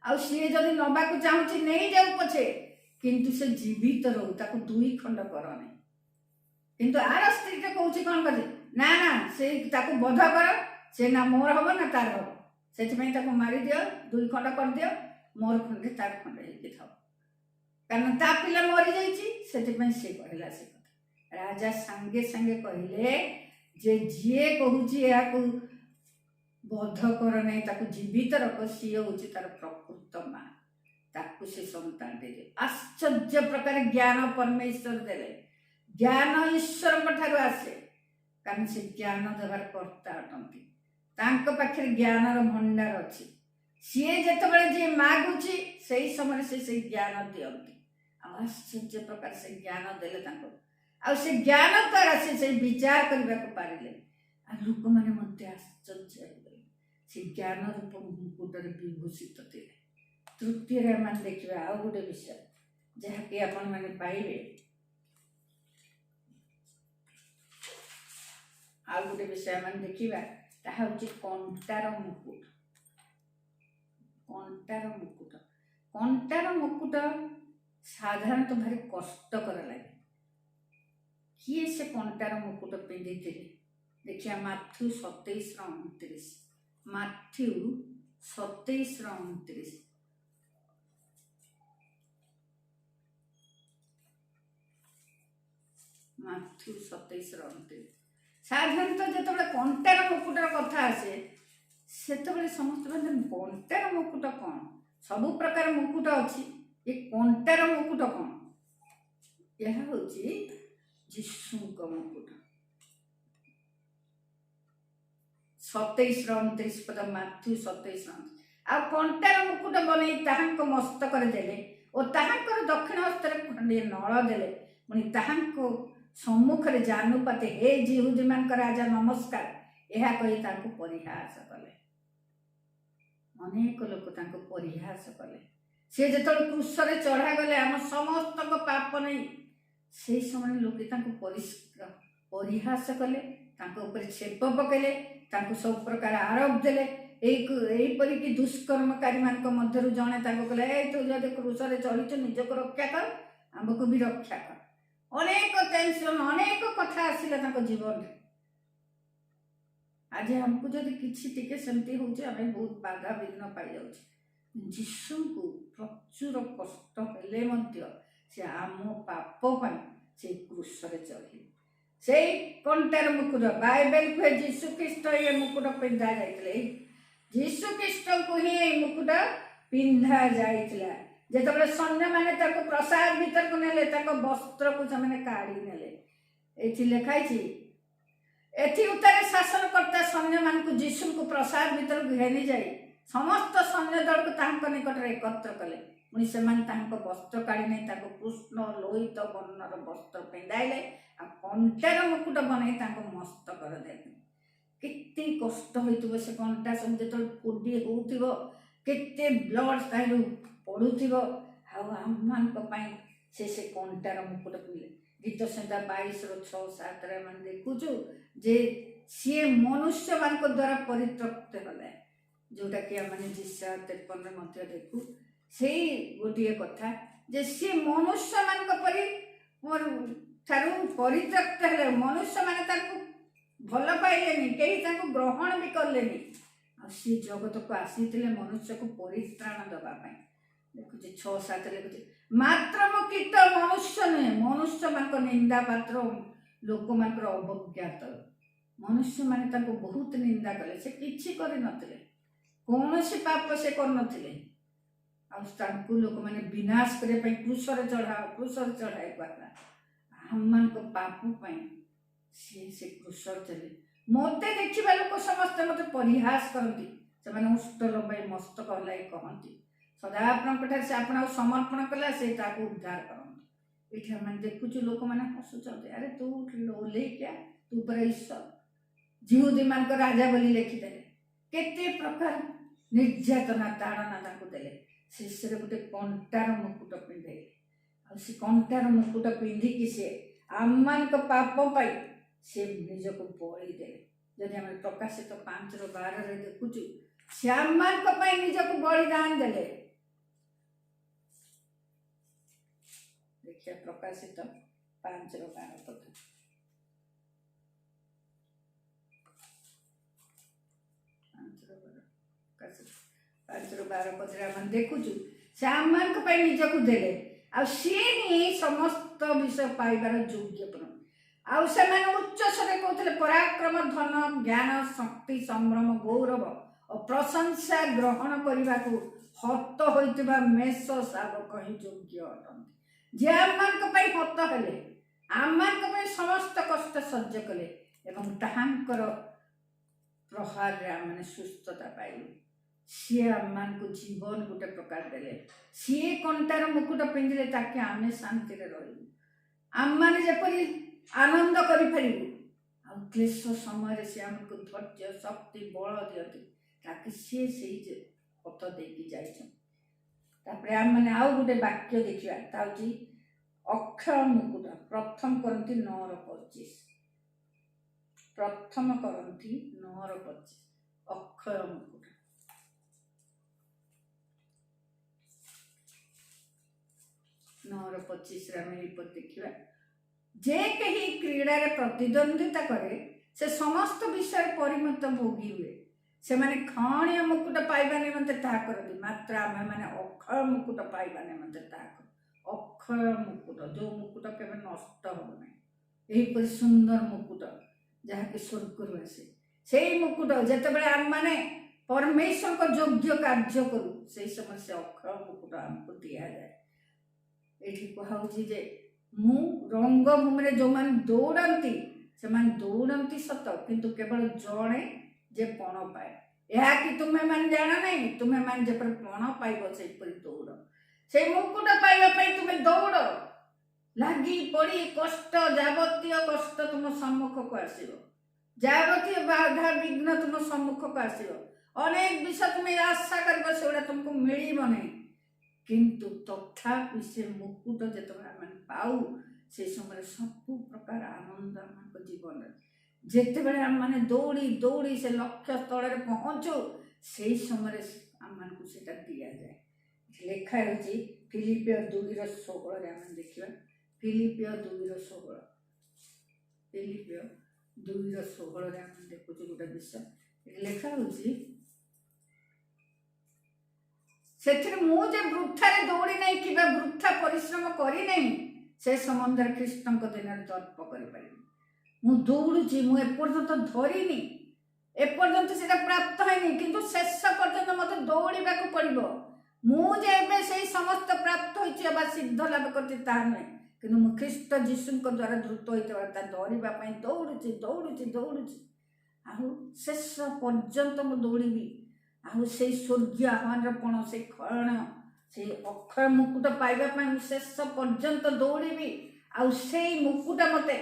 ଆଉ ସିଏ ଯଦି ନବାକୁ ଚାହୁଁଛି ନେଇଯାଉ ପଛେ, କିନ୍ତୁ ସେ ଜୀବିତ ରହୁ, ତାକୁ 2 ଖଣ୍ଡ କରନି। କିନ୍ତୁ ଆର ସ୍ତ୍ରୀଟା କହୁଛି କ'ଣ କରିବେ, ନା ନା, ସେ ତାକୁ ବଧ କର, ସେ ନା ମୋର ହବ ନା ତାର ହବ। ସେଥିପାଇଁ ତାକୁ ମାରିଦିଅ, 2 ଖଣ୍ଡ କରିଦିଅ, ମୋର ଖଣ୍ଡେ ତାର ଖଣ୍ଡେ ହେଇକି ଥାଉ। କାରଣ ତା ପିଲା ମରିଯାଇଛି, ସେଥିପାଇଁ ସେ କହିଲା ସେ କଥା। ରାଜା ସାଙ୍ଗେ ସାଙ୍ଗେ କହିଲେ ଯେ ଯିଏ କହୁଛି ଏହାକୁ ବଧ କର ନାହିଁ, ତାକୁ ଜୀବିତ ରଖ, ସିଏ ହଉଛି ତାର ପ୍ରକୃତ ମା। ତାକୁ ସେ ସନ୍ତାନ ଦେଲେ। ଆଶ୍ଚର୍ଯ୍ୟ ପ୍ରକାର ଜ୍ଞାନ ପରମେଶ୍ୱର ଦେଲେ। ଜ୍ଞାନ ଈଶ୍ୱରଙ୍କ ଠାରୁ ଆସେ, କାରଣ ସେ ଜ୍ଞାନ ଦେବାର କର୍ତ୍ତା ଅଟନ୍ତି। ତାଙ୍କ ପାଖରେ ଜ୍ଞାନର ଭଣ୍ଡାର ଅଛି। ସିଏ ଯେତେବେଳେ ଯିଏ ମାଗୁଛି ସେଇ ସମୟରେ ସେ ସେଇ ଜ୍ଞାନ ଦିଅନ୍ତି। ଆଉ ଆଶ୍ଚର୍ଯ୍ୟ ପ୍ରକାର ସେ ଜ୍ଞାନ ଦେଲେ ତାଙ୍କୁ। ଆଉ ସେ ଜ୍ଞାନ ଦ୍ୱାରା ସେ ସେଇ ବିଚାର କରିବାକୁ ପାରିଲେ। ଆଉ ଲୋକମାନେ ମଧ୍ୟ ଆଶ୍ଚର୍ଯ୍ୟ ହେଇଗଲେ। ସେ ଜ୍ଞାନ ରୂପ ମୁକୁଟରେ ବିଭୂଷିତ ଥିଲେ। ତୃତୀୟରେ ଆମେ ଦେଖିବା ଆଉ ଗୋଟେ ବିଷୟ, ଯାହାକି ଆପଣମାନେ ପାଇବେ। ଆଉ ଗୋଟେ ବିଷୟ ଆମେ ଦେଖିବା, ତାହା ହେଉଛି କଣ୍ଟାର ମୁକୁଟ। କଣ୍ଟାର ମୁକୁଟ, କଣ୍ଟାର ମୁକୁଟ ସାଧାରଣତଃ ଭାରି କଷ୍ଟକର ଲାଗେ। କିଏ ସେ କଣ୍ଟାର ମୁକୁଟ ପିନ୍ଧିଥିଲେ? ଦେଖିବା ମାଥ୍ୟୁ 27:29। ମାଥ୍ୟୁ 27:29। ମାଥ୍ୟୁ 27:29। ସାଧାରଣତଃ ଯେତେବେଳେ କଣ୍ଟାର ମୁକୁଟର କଥା ଆସେ ସେତେବେଳେ ସମସ୍ତେ ମାନେ କଣ୍ଟାର ମୁକୁଟ କ'ଣ? ସବୁ ପ୍ରକାର ମୁକୁଟ ଅଛି, ଏ କଣ୍ଟାର ମୁକୁଟ କ'ଣ? ଏହା ହେଉଛି ଯୀଶୁଙ୍କ ମୁକୁଟ। 27-29 ପଦ, ମାଥ୍ୟୁ 27-29। ଆଉ କଣ୍ଟାର ମୁକୁଟ ବନେଇ ତାହାଙ୍କ ମସ୍ତକରେ ଦେଲେ ଓ ତାହାଙ୍କର ଦକ୍ଷିଣ ହସ୍ତରେ ଖଣ୍ଡିଏ ନଳ ଦେଲେ। ପୁଣି ତାହାଙ୍କ ସମ୍ମୁଖରେ ଜାନୁପାତେ, ହେ ଯିହୁଦୀମାନଙ୍କ ରାଜା ନମସ୍କାର, ଏହା କହି ତାଙ୍କୁ ପରିହାସ କଲେ। ଅନେକ ଲୋକ ତାଙ୍କୁ ପରିହାସ କଲେ। ସେ ଯେତେବେଳେ କ୍ରୁଶରେ ଚଢ଼ାଗଲେ ଆମ ସମସ୍ତଙ୍କ ପାପ ନେଇ, ସେହି ସମୟରେ ଲୋକେ ତାଙ୍କୁ ପରିହାସ କଲେ, ତାଙ୍କ ଉପରେ ଛେପ ପକେଇଲେ, ତାଙ୍କୁ ସବୁ ପ୍ରକାର ଆରୋପ ଦେଲେ। ଏହିପରିକି ଦୁଷ୍କର୍ମକାରୀମାନଙ୍କ ମଧ୍ୟରୁ ଜଣେ ତାଙ୍କୁ କହିଲେ, ତୁ ଯଦି କ୍ରୁଶରେ ଚଢ଼ିଛୁ ନିଜକୁ ରକ୍ଷା କର, ଆମକୁ ବି ରକ୍ଷା କର। ଅନେକ ଟେନସନ୍, ଅନେକ କଥା ଆସିଲା ତାଙ୍କ ଜୀବନରେ। ଆଜି ଆମକୁ ଯଦି କିଛି ଟିକେ ସେମିତି ହେଉଛି ଆମେ ବହୁତ ବାଧା ବିଘ୍ନ ପାଇଯାଉଛି। ଯୀଶୁଙ୍କୁ ପ୍ରଚୁର କଷ୍ଟ ହେଲେ ମଧ୍ୟ ସେ ଆମ ପାପ ପାଇଁ ସେ କ୍ରୁଶରେ ଚଢ଼ିଲେ। ସେଇ କଣ୍ଟାର ମୁକୁଟ, ବାଇବେଲ କୁହେ ଯୀଶୁ ଖ୍ରୀଷ୍ଟ ଏ ମୁକୁଟ ପିନ୍ଧା ଯାଇଥିଲେ। ଯୀଶୁ ଖ୍ରୀଷ୍ଟଙ୍କୁ ହିଁ ଏଇ ମୁକୁଟ ପିନ୍ଧା ଯାଇଥିଲା। ଯେତେବେଳେ ସୈନ୍ୟମାନେ ତାଙ୍କୁ ପ୍ରସାଦ ଭିତରକୁ ନେଲେ, ତାଙ୍କ ବସ୍ତ୍ରକୁ ସେମାନେ କାଢ଼ି ନେଲେ। ଏଠି ଲେଖା ହେଇଛି, ଏଥି ଉତ୍ତାରେ ଶାସନକର୍ତ୍ତା ସୈନ୍ୟମାନଙ୍କୁ ଯୀଶୁଙ୍କୁ ପ୍ରସାଦ ଭିତରକୁ ଘେନି ଯାଇ ସମସ୍ତ ସୈନ୍ୟ ଦଳକୁ ତାଙ୍କ ନିକଟରେ ଏକତ୍ର କଲେ। ପୁଣି ସେମାନେ ତାଙ୍କ ବସ୍ତ୍ର କାଢ଼ି ନେଇ ତାଙ୍କୁ କୃଷ୍ଣ ଲୋହିତ ବର୍ଣ୍ଣର ବସ୍ତ୍ର ପିନ୍ଧାଇଲେ ଆଉ କଣ୍ଟାର ମୁକୁଟ ବନେଇ ତାଙ୍କ ମସ୍ତକରେ ଦେଲେ। କେତେ କଷ୍ଟ ହୋଇଥିବ ସେ କଣ୍ଟା ସବୁ ଯେତେବେଳେ ଫୋଡ଼ି ହେଉଥିବ, କେତେ ବ୍ଲଡ଼ ତାହିଁରୁ ପଡ଼ୁଥିବ। ଆଉ ଆମମାନଙ୍କ ପାଇଁ ସେ କଣ୍ଟାର ମୁକୁଟ ପିନ୍ଧିଲେ। ଗୀତ ସଂହିତା 22:6-7 ଆମେ ଦେଖୁଛୁ ଯେ ସିଏ ମନୁଷ୍ୟମାନଙ୍କ ଦ୍ୱାରା ପରିତ୍ୟକ୍ତ ହେଲେ, ଯେଉଁଟାକି ଆମେ ଜିସା 53 ମଧ୍ୟ ଦେଖୁ। ସେଇ ଗୋଟିଏ କଥା ଯେ ସିଏ ମନୁଷ୍ୟମାନଙ୍କ ଠାରୁ ପରିତ୍ୟକ୍ତ ହେଲେ। ମନୁଷ୍ୟମାନେ ତାଙ୍କୁ ଭଲ ପାଇଲେନି, କେହି ତାଙ୍କୁ ଗ୍ରହଣ ବି କଲେନି। ଆଉ ସିଏ ଜଗତକୁ ଆସିଥିଲେ ମନୁଷ୍ୟକୁ ପରିତ୍ରାଣ ଦେବା ପାଇଁ। ଦେଖୁଛି 6-7 ଲେଖୁଛି, ମାତ୍ର ମୁଁ କୀଟ ମନୁଷ୍ୟ ନୁହେଁ, ମନୁଷ୍ୟମାନଙ୍କ ନିନ୍ଦା ପାତ୍ର, ଲୋକମାନଙ୍କର ଅବଜ୍ଞାତ। ମନୁଷ୍ୟମାନେ ତାଙ୍କୁ ବହୁତ ନିନ୍ଦା କଲେ। ସେ କିଛି କରିନଥିଲେ, କୌଣସି ପାପ ସେ କରିନଥିଲେ। ଆଉ ତାଙ୍କୁ ଲୋକମାନେ ବିନାଶ କରିବା ପାଇଁ କ୍ରୁଶରେ ଚଢ଼ାଇ ପାରିଲା। ଆମମାନଙ୍କ ପାପ ପାଇଁ ସେ କ୍ରୁଶରେ ଚଢ଼ିଲେ। ମୋତେ ଦେଖିବା ଲୋକ ସମସ୍ତେ ମୋତେ ପରିହାସ କରନ୍ତି, ସେମାନେ ଉଷ୍ଟ ଲମ୍ବାଇ ମସ୍ତକ ହଲାଇ କହନ୍ତି, ସଦା ଆପଣଙ୍କଠାରେ ସେ ଆପଣଙ୍କୁ ସମର୍ପଣ କଲା, ସେ ତାକୁ ଉଦ୍ଧାର କରନ୍ତି। ଏଠି ଆମେ ଦେଖୁଛୁ ଲୋକମାନେ ହସୁଛନ୍ତି, ଆରେ ତୁ ଓହ୍ଲେଇକିଆ, ତୁ ପରା ଈଶ୍ୱର, ଯିହୁଦୀମାନଙ୍କ ରାଜା ବୋଲି ଲେଖିଦେଲେ। କେତେ ପ୍ରକାର ନିର୍ଯାତନା ତାଡ଼ନା ତାଙ୍କୁ ଦେଲେ। ଶେଷରେ ଗୋଟେ କଣ୍ଟାର ମୁକୁଟ ପିନ୍ଧେଇଲେ। ଆଉ ସେ କଣ୍ଟାର ମୁକୁଟ ପିନ୍ଧିକି ସେ ଆମମାନଙ୍କ ପାପ ପାଇଁ ସେ ନିଜକୁ ବଳି ଦେଲେ। ଯଦି ଆମେ ପ୍ରକାଶିତ 5:12 ଦେଖୁଛୁ, ସେ ଆମମାନଙ୍କ ପାଇଁ ନିଜକୁ ବଳିଦାନ ଦେଲେ। ଦେଖିବା ପ୍ରକାଶିତ 5:12 ପଦ। 5:12 ପଦରେ ଆମେ ଦେଖୁଛୁ ସେ ଆମମାନଙ୍କ ପାଇଁ ନିଜକୁ ଦେଲେ। ଆଉ ସିଏ ହିଁ ସମସ୍ତ ବିଷୟ ପାଇବାର ଯୋଗ୍ୟ ପୁଣି। ଆଉ ସେମାନେ ଉଚ୍ଚସ୍ୱରେ କହୁଥିଲେ, ପରାକ୍ରମ, ଧନ, ଜ୍ଞାନ, ଶକ୍ତି, ସମ୍ଭ୍ରମ, ଗୌରବ ଓ ପ୍ରଶଂସା ଗ୍ରହଣ କରିବାକୁ ହତ ହୋଇଥିବା ମେଷ ଶାବକ ହିଁ ଯୋଗ୍ୟ ଅଟନ୍ତି। ଯିଏ ଆମମାନଙ୍କ ପାଇଁ ହତ ହେଲେ, ଆମମାନଙ୍କ ପାଇଁ ସମସ୍ତ କଷ୍ଟ ସହ୍ୟ କଲେ ଏବଂ ତାହାଙ୍କର ପ୍ରହାରରେ ଆମେ ସୁସ୍ଥତା ପାଇଲୁ। ସିଏ ଆମମାନଙ୍କୁ ଜୀବନ ଗୋଟେ ପ୍ରକାର ଦେଲେ। ସିଏ କଣ୍ଟାର ମୁକୁଟ ପିନ୍ଧିଲେ ତାକେ ଆମେ ଶାନ୍ତିରେ ରହିବୁ, ଆମମାନେ ଯେପରି ଆନନ୍ଦ କରିପାରିବୁ। ଆଉ କ୍ଲେଶ ସମୟରେ ସେ ଆମକୁ ଧୈର୍ଯ୍ୟ, ଶକ୍ତି, ବଳ ଦିଅନ୍ତି, ତାକେ ସିଏ ସେଇ ପଥ ଦେଇକି ଯାଇଛନ୍ତି। ତାପରେ ଆମମାନେ ଆଉ ଗୋଟେ ବାକ୍ୟ ଦେଖିବା, ତା ହେଉଛି ଅକ୍ଷୟ ମୁକୁଟ। 1 କରନ୍ତି 9:25। 1 କରନ୍ତି 9:25, ଅକ୍ଷୟ ମୁକୁଟ। 9:25 ଆମେ ଏପରି ଦେଖିବା, ଯେ କେହି କ୍ରୀଡ଼ାରେ ପ୍ରତିଦ୍ୱନ୍ଦିତା କରେ ସେ ସମସ୍ତ ବିଷୟରେ ପରିମିତ ଭୋଗୀ ହୁଏ। ସେମାନେ ଖଣିୟ ମୁକୁଟ ପାଇବା ନିମନ୍ତେ ତାହା କରନ୍ତି, ମାତ୍ର ଆମେମାନେ ଅକ୍ଷୟ ମୁକୁଟ ପାଇବା ନିମନ୍ତେ ତାହା କରୁ। ଅକ୍ଷୟ ମୁକୁଟ, ଯେଉଁ ମୁକୁଟ କେବେ ନଷ୍ଟ ହେବ ନାହିଁ। ଏହିପରି ସୁନ୍ଦର ମୁକୁଟ ଯାହାକି ସ୍ୱର୍ଗରୁ ଆସେ। ସେଇ ମୁକୁଟ ଯେତେବେଳେ ଆମମାନେ ପରମେଶ୍ୱରଙ୍କ ଯୋଗ୍ୟ କାର୍ଯ୍ୟ କରୁ ସେଇ ସମୟରେ ସେ ଅକ୍ଷୟ ମୁକୁଟ ଆମକୁ ଦିଆଯାଏ। ଏଠି କୁହାହଉଛି ଯେ ମୁଁ ରଙ୍ଗଭୂମିରେ ଯେଉଁମାନେ ଦୌଡ଼ନ୍ତି ସେମାନେ ଦୌଡ଼ନ୍ତି ସତ, କିନ୍ତୁ କେବଳ ଜଣେ ଯେ ପଣ ପାଏ। ଏହା କି ତୁମେମାନେ ଜାଣ ନାହିଁ? ତୁମେମାନେ ଯେପରି ପଣ ପାଇବ ସେହିପରି ଦୌଡ଼। ସେଇ ମୁକୁଟ ପାଇବା ପାଇଁ ତୁମେ ଦୌଡ଼, ଲାଗି ପଡ଼ି କଷ୍ଟ, ଯାବତୀୟ କଷ୍ଟ ତୁମ ସମ୍ମୁଖକୁ ଆସିବ, ଯାବତୀୟ ବାଧା ବିଘ୍ନ ତୁମ ସମ୍ମୁଖକୁ ଆସିବ, ଅନେକ ବିଷୟ ତୁମେ ଆଶା କରିବ ସେଗୁଡ଼ା ତୁମକୁ ମିଳିବ ନାହିଁ। କିନ୍ତୁ ତଥାପି ସେ ମୁକୁଟ ଯେତେବେଳେ ଆମେ ପାଉ ସେ ସମୟରେ ସବୁ ପ୍ରକାର ଆନନ୍ଦ ଆମମାନଙ୍କ ଜୀବନରେ, ଯେତେବେଳେ ଆମମାନେ ଦୌଡ଼ି ଦୌଡ଼ି ସେ ଲକ୍ଷ୍ୟ ସ୍ଥଳରେ ପହଞ୍ଚୁ ସେଇ ସମୟରେ ଆମମାନଙ୍କୁ ସେଟା ଦିଆଯାଏ। ଲେଖା ହେଉଛି ଫିଲିପିଓ 2:16 ଆମେ ଦେଖିବା। ଫିଲିପିଓ 2:16 ଫିଲିପିଓ 2:16 ଆମେ ଦେଖୁଛୁ ଗୋଟେ ବିଷୟ ଲେଖା ହେଉଛି, ସେଥିରେ ମୁଁ ଯେ ବୃଥାରେ ଦୌଡ଼ି ନାହିଁ କିମ୍ବା ବୃଥା ପରିଶ୍ରମ କରିନାହିଁ ସେ ସମ୍ବନ୍ଧରେ ଖ୍ରୀଷ୍ଟଙ୍କ ଦିନରେ ତର୍କ କରିପାରିବି। ମୁଁ ଦୌଡ଼ୁଛି, ମୁଁ ଏପର୍ଯ୍ୟନ୍ତ ଧରିନି, ଏପର୍ଯ୍ୟନ୍ତ ସେଟା ପ୍ରାପ୍ତ ହେଇନି, କିନ୍ତୁ ଶେଷ ପର୍ଯ୍ୟନ୍ତ ମୋତେ ଦୌଡ଼ିବାକୁ ପଡ଼ିବ। ମୁଁ ଯେ ଏବେ ସେଇ ସମସ୍ତ ପ୍ରାପ୍ତ ହୋଇଛି ବା ସିଦ୍ଧ ଲାଭ କରିଛି ତାହା ନୁହେଁ, କିନ୍ତୁ ମୁଁ ଖ୍ରୀଷ୍ଟ ଯୀଶୁଙ୍କ ଦ୍ୱାରା ଧୃତ ହୋଇଥିବା ତା ଧରିବା ପାଇଁ ଦୌଡ଼ୁଛି ଦୌଡ଼ୁଛି ଦୌଡ଼ୁଛି। ଆଉ ଶେଷ ପର୍ଯ୍ୟନ୍ତ ମୁଁ ଦୌଡ଼ିବି। ଆଉ ସେଇ ସ୍ୱର୍ଗୀୟ ଆହ୍ୱାନର ପଣ, ସେଇ ଖୟଣ, ସେଇ ଅକ୍ଷୟ ମୁକୁଟ ପାଇବା ପାଇଁ ମୁଁ ଶେଷ ପର୍ଯ୍ୟନ୍ତ ଦୌଡ଼ିବି। ଆଉ ସେଇ ମୁକୁଟ ମୋତେ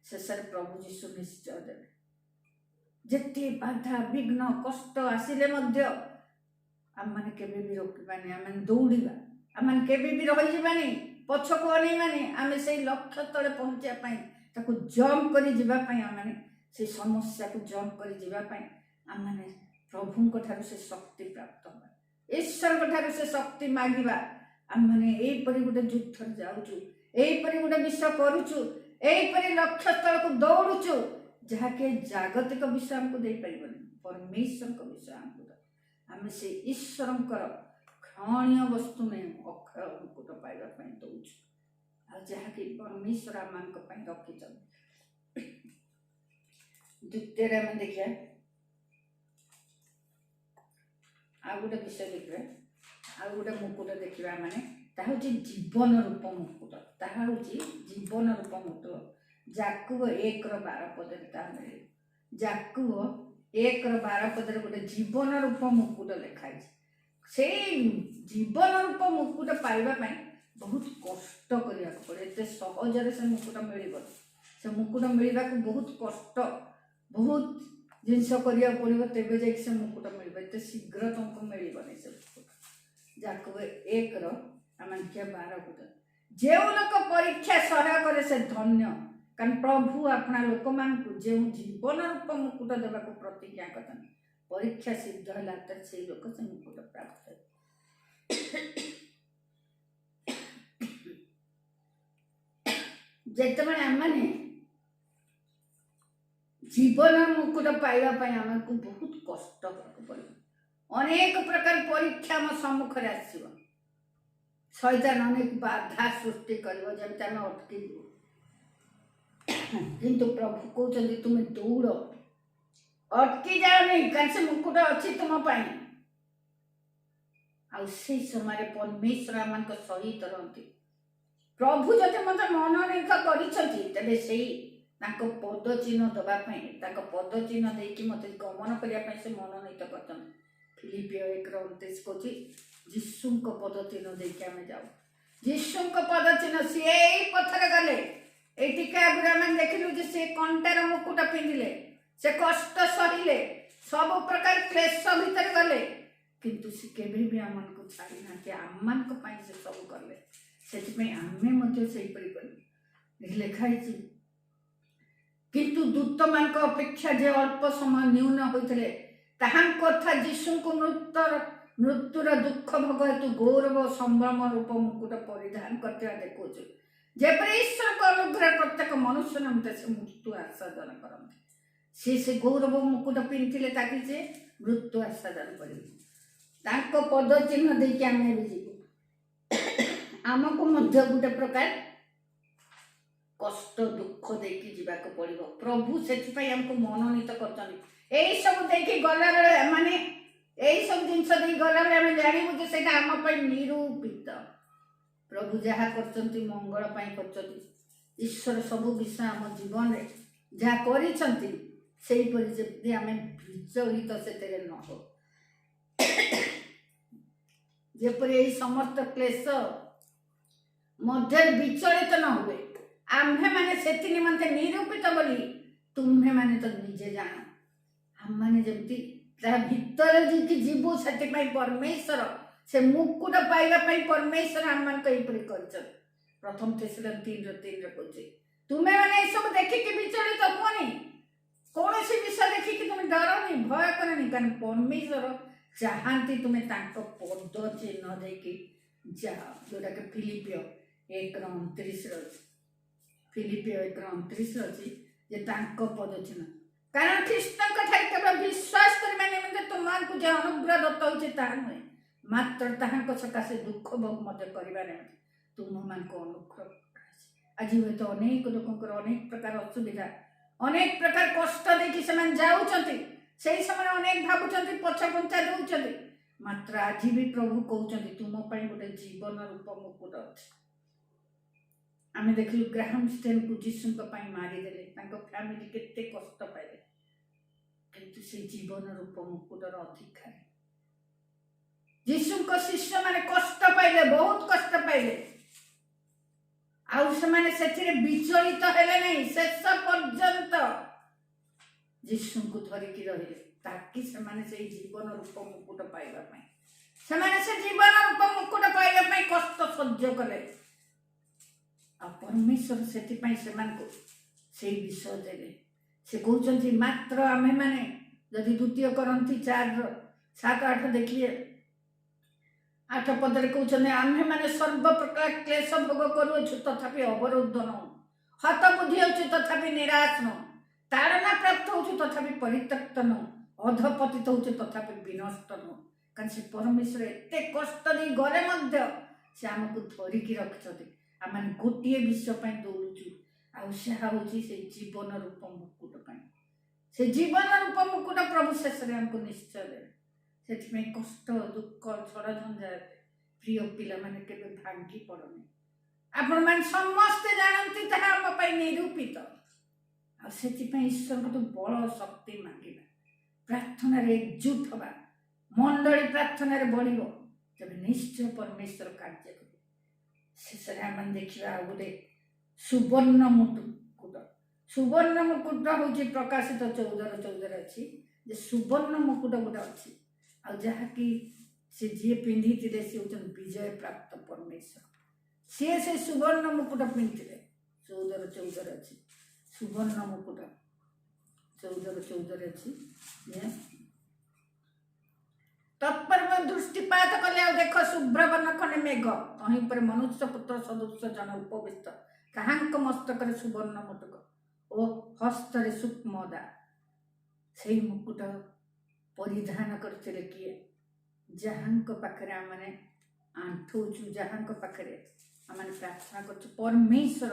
ଶେଷରେ ପ୍ରଭୁ ଯୀଶୁ ନିଶ୍ଚୟ ଦେବେ। ଯେତେ ବାଧା ବିଘ୍ନ କଷ୍ଟ ଆସିଲେ ମଧ୍ୟ ଆମମାନେ କେବେ ବି ରୋକିବାନି, ଆମେ ଦୌଡ଼ିବା, ଆମେ କେବେ ବି ରହିଯିବାନି, ପଛକୁ ଅନେଇବାନି। ଆମେ ସେଇ ଲକ୍ଷ୍ୟ ତଳେ ପହଞ୍ଚିବା ପାଇଁ, ତାକୁ ଜମ୍ପ କରି ଯିବା ପାଇଁ, ଆମେ ସେଇ ସମସ୍ୟାକୁ ଜମ୍ପ କରି ଯିବା ପାଇଁ ଆମେ ପ୍ରଭୁଙ୍କ ଠାରୁ ସେ ଶକ୍ତି ପ୍ରାପ୍ତ ହେବା, ଈଶ୍ୱରଙ୍କ ଠାରୁ ସେ ଶକ୍ତି ମାଗିବା। ଆମେ ଏଇପରି ଗୋଟେ ଯୁଦ୍ଧରେ ଯାଉଛୁ, ଏଇପରି ଗୋଟେ ବିଷୟ କରୁଛୁ, ଏଇପରି ଲକ୍ଷ୍ୟ ସ୍ଥଳକୁ ଦୌଡ଼ୁଛୁ ଯାହାକି ଜାଗତିକ ବିଷୟ ଆମକୁ ଦେଇପାରିବନି, ପରମେଶ୍ୱରଙ୍କ ବିଷୟ ଆମକୁ ଦେବ। ଆମେ ସେ ଈଶ୍ୱରଙ୍କର କ୍ଷଣୀୟ ବସ୍ତୁ ନେଇ ଅକ୍ଷୟ ମୁକୁଟ ପାଇବା ପାଇଁ ଦଉଛୁ, ଆଉ ଯାହାକି ପରମେଶ୍ୱର ଆମମାନଙ୍କ ପାଇଁ ରଖିଛନ୍ତି। ଦ୍ୱିତୀୟରେ ଆମେ ଦେଖିବା ଆଉ ଗୋଟେ ବିଷୟ ଦେଖିବା, ଆଉ ଗୋଟେ ମୁକୁଟ ଦେଖିବା। ମାନେ ତାହା ହେଉଛି ଜୀବନ ରୂପ ମୁକୁଟ। ତାହା ହେଉଛି ଜୀବନ ରୂପ ମୁକୁଟ। ଯାକୁବ 1:12 ତାହା ମିଳିବ। ଯାକୁବ 1:12 ଗୋଟେ ଜୀବନ ରୂପ ମୁକୁଟ ଲେଖାଯାଇଛି। ସେଇ ଜୀବନ ରୂପ ମୁକୁଟ ପାଇବା ପାଇଁ ବହୁତ କଷ୍ଟ କରିବାକୁ ପଡ଼େ, ଏତେ ସହଜରେ ସେ ମୁକୁଟ ମିଳିବନି। ସେ ମୁକୁଟ ମିଳିବାକୁ ବହୁତ କଷ୍ଟ, ବହୁତ ଜିନିଷ କରିବାକୁ ପଡ଼ିବ, ତେବେ ଯାଇକି ସେ ମୁକୁଟ ମିଳିବ, ଏତେ ଶୀଘ୍ର ତୁମକୁ ମିଳିବନି ସେ ମୁକୁଟ। ଯାକୁବ 1:12 ଯେଉଁ ଲୋକ ପରୀକ୍ଷା ସହ୍ୟ କରେ ସେ ଧନ୍ୟ, କାରଣ ପ୍ରଭୁ ଆପଣା ଲୋକମାନଙ୍କୁ ଯେଉଁ ଜୀବନ ରୂପ ମୁକୁଟ ଦେବାକୁ ପ୍ରତିଜ୍ଞା କରିଛନ୍ତି, ପରୀକ୍ଷା ସିଦ୍ଧ ହେଲା ତ ସେଇ ଲୋକ ସେ ମୁକୁଟ ପ୍ରାପ୍ତ ହେବେ। ଯେତେବେଳେ ଆମମାନେ ଜୀବନ ମୁକୁଟ ପାଇବା ପାଇଁ ଆମକୁ ବହୁତ କଷ୍ଟ କରିବାକୁ ପଡ଼ିବ, ଅନେକ ପ୍ରକାର ପରୀକ୍ଷା ଆମ ସମ୍ମୁଖରେ ଆସିବ, ଶୈତାନ ଅନେକ ବାଧା ସୃଷ୍ଟି କରିବ, ଯେମିତି ଆମେ ଅଟକିଯିବୁ। କିନ୍ତୁ ପ୍ରଭୁ କହୁଛନ୍ତି ତୁମେ ଦୌଡ଼, ଅଟକି ଯାଅନି, କାରଣ ସେ ମୁକୁଟ ଅଛି ତୁମ ପାଇଁ। ଆଉ ସେଇ ସମୟରେ ପରମେଶ୍ୱର ଆମମାନଙ୍କ ସହିତ ରହନ୍ତି। ପ୍ରଭୁ ଯଦି ମୋତେ ମନୋନୀତ କରିଛନ୍ତି ତେବେ ସେଇ ତାଙ୍କ ପଦ ଚିହ୍ନ ଦେବା ପାଇଁ, ତାଙ୍କ ପଦ ଚିହ୍ନ ଦେଇକି ମୋତେ ଗମନ କରିବା ପାଇଁ ସେ ମନୋନୀତ କରିଛନ୍ତି। ଫିଲିପିଓ 1:29 କହୁଛି ଯୀଶୁଙ୍କ ପଦ ଚିହ୍ନ ଦେଇକି ଆମେ ଯାଉ। ଯୀଶୁଙ୍କ ପଦ ଚିହ୍ନ, ସିଏ ଏଇ ପଥରେ ଗଲେ। ଏଇ ଟିକେ ଆଗରୁ ଆମେ ଦେଖିଲୁ ଯେ ସେ କଣ୍ଟାର ମୁକୁଟ ପିନ୍ଧିଲେ, ସେ କଷ୍ଟ ସହିଲେ, ସବୁ ପ୍ରକାର କ୍ଲେଶ ଭିତରେ ଗଲେ, କିନ୍ତୁ ସେ କେବେ ବି ଆମମାନଙ୍କୁ ଛାଡ଼ି ନାହାନ୍ତି, ଆମମାନଙ୍କ ପାଇଁ ସେ ସବୁ କଲେ। ସେଥିପାଇଁ ଆମେ ମଧ୍ୟ ସେହିପରି କରିବୁ। ଲେଖା ହେଇଛି କିନ୍ତୁ ଦୂତମାନଙ୍କ ଅପେକ୍ଷା ଯେ ଅଳ୍ପ ସମୟ ନ୍ୟୁନ ହୋଇଥିଲେ ତାହାଙ୍କ କଥା ଯୀଶୁଙ୍କୁ ମୃତ୍ୟୁର ଦୁଃଖ ଭୋଗ ହେତୁ ଗୌରବ ସମ୍ଭ୍ରମ ରୂପ ମୁକୁଟ ପରିଧାନ କରିଥିବା ଦେଖୁଛୁ, ଯେପରି ଈଶ୍ୱରଙ୍କ ଅନୁଗ୍ରହ ପ୍ରତ୍ୟେକ ମନୁଷ୍ୟ ନିମନ୍ତେ ସେ ମୃତ୍ୟୁ ଆସ୍ୱାଦନ କରନ୍ତି। ସେ ଗୌରବ ମୁକୁଟ ପିନ୍ଧିଥିଲେ ତାକି ସେ ମୃତ୍ୟୁ ଆସ୍ୱାଦନ କରିବେ। ତାଙ୍କ ପଦ ଚିହ୍ନ ଦେଇକି ଆମେ ଏବେ ଯିବୁ। ଆମକୁ ମଧ୍ୟ ଗୋଟେ ପ୍ରକାର कष्ट दुख देकी जीवाक पड़ो। प्रभु से हमको मनोनीत कर सब देखी गला बेले माने यही सब जिनस गला बेले जानू जे आम निरूपित। प्रभु जहाँ कर मंगल कर ईश्वर सबू विषय आम जीवन में जहाँ करपरी आम विचलित से न हो जेपरी समस्त क्लेश मध्य विचलित न हुए आम्भे माने सेति निमंते निरूपित बोली तुम्हें माने तो निजे जान आम माने जमती भीतर जी जीवु से परमेश्वर से मुकुट पाइबा परमेश्वर आम मान कर प्रथम थेसलोनिके 3:3 कहूँ तुम्हें मैंने सब देखिकी विचलित हुनी कौन विषय देखिकी तुम डरनी भय करनी कारण परमेश्वर चाहती तुम्हें पद चिन्ह देकी जाओ जोटा कि फिलिपियो 1:29 फिलिपियो 1:29 अच्छी जे पद चिन्ह कारण ख्रीष्ट केवल विश्वास करने निमित्ते तुमको जो अनुग्रह दत्त हो नुहे मात्र ताहां सकाशे दुख भोग मत करवा तुम मान को अनुग्रह आज हूँ तो अनेक लोक अनेक प्रकार असुविधा अनेक प्रकार कष्ट देखी से जाऊँच से समय अनेक भावुं पछपंचा दौरान मात्र आज भी प्रभु कहते तुम गोटे जीवन रूप मुकुट अच्छे आम देखिलु ग्राहम स्टेन को जीशु मारिदेले फैमिली केते कष्ट पाइले किंतु से जीवन रूप मुकुटर अधिकारी जीशु शिष्य माने कष्ट पाइले बहुत कष्ट पाइले से विचलित हेले नहीं शेष पर्यंत जीशु को धरिकी रहिले ताकि से जीवन रूप मुकुट पाइबा से जीवन रूप मुकुट पाइबा कष्ट सह्य कले परमेश्वर से विषय देले से कहते मात्र आमे माने जदि द्वितीय करंती 4:7-8 देखिए 8 पदरे कहते आमे माने सर्व प्रकार क्लेश भोग करुछु तथापि अवरुद्ध न हतबुद्धि होछु तथापि निराश न ताड़ना प्राप्त होछु तथापि परित्यक्त न अधपतित होछु तथापि विनष्ट न कारण से परमेश्वर एते कष्ट दी गरे मध्य से आमको धरिकी रखछथि आम गोटे विषय दौड़ुचु आउे जीवन रूप मुकुट से जीवन रूप मुकुट प्रभु शेष में आमको निश्चय दे से कष्ट दुख झड़झंझा प्रिय पिला माने केबे भांगी पड़नी आपण मान समस्त जानती आम निरूपित से ईश्वर को तो बल शक्ति मांगा प्रार्थना एकजुट हवा मंडली प्रार्थना बढ़ तब निश्चय परमेश्वर कार्य कर शेष आम देखा गोटे सुवर्ण सुवर्ण मुकुट हूँ प्रकाशित 14:14 अच्छी सुवर्ण मुकुट गोटे अच्छी आ जहाँकि से जी पिंधि सी हूँ विजय प्राप्त परमेश्वर सी से सुवर्ण मुकुट पिंधे 14:14 अच्छी सुवर्ण मुकुट 14:14 अच्छी तत्पर दृष्टिपात कले देख शुभ्रवन खंडे मेघ अहीं पर मनुष्य पुत्र सदृश जन उपविष्ट काहांक मस्तक सुवर्ण मुकुट ओ हस्तरे सूक्ष्मदा से मुकुट परिधान करते किए जहांक पाखरे आमने आंठौचु जहांक पाखरे आमने प्रार्थना कर परमेश्वर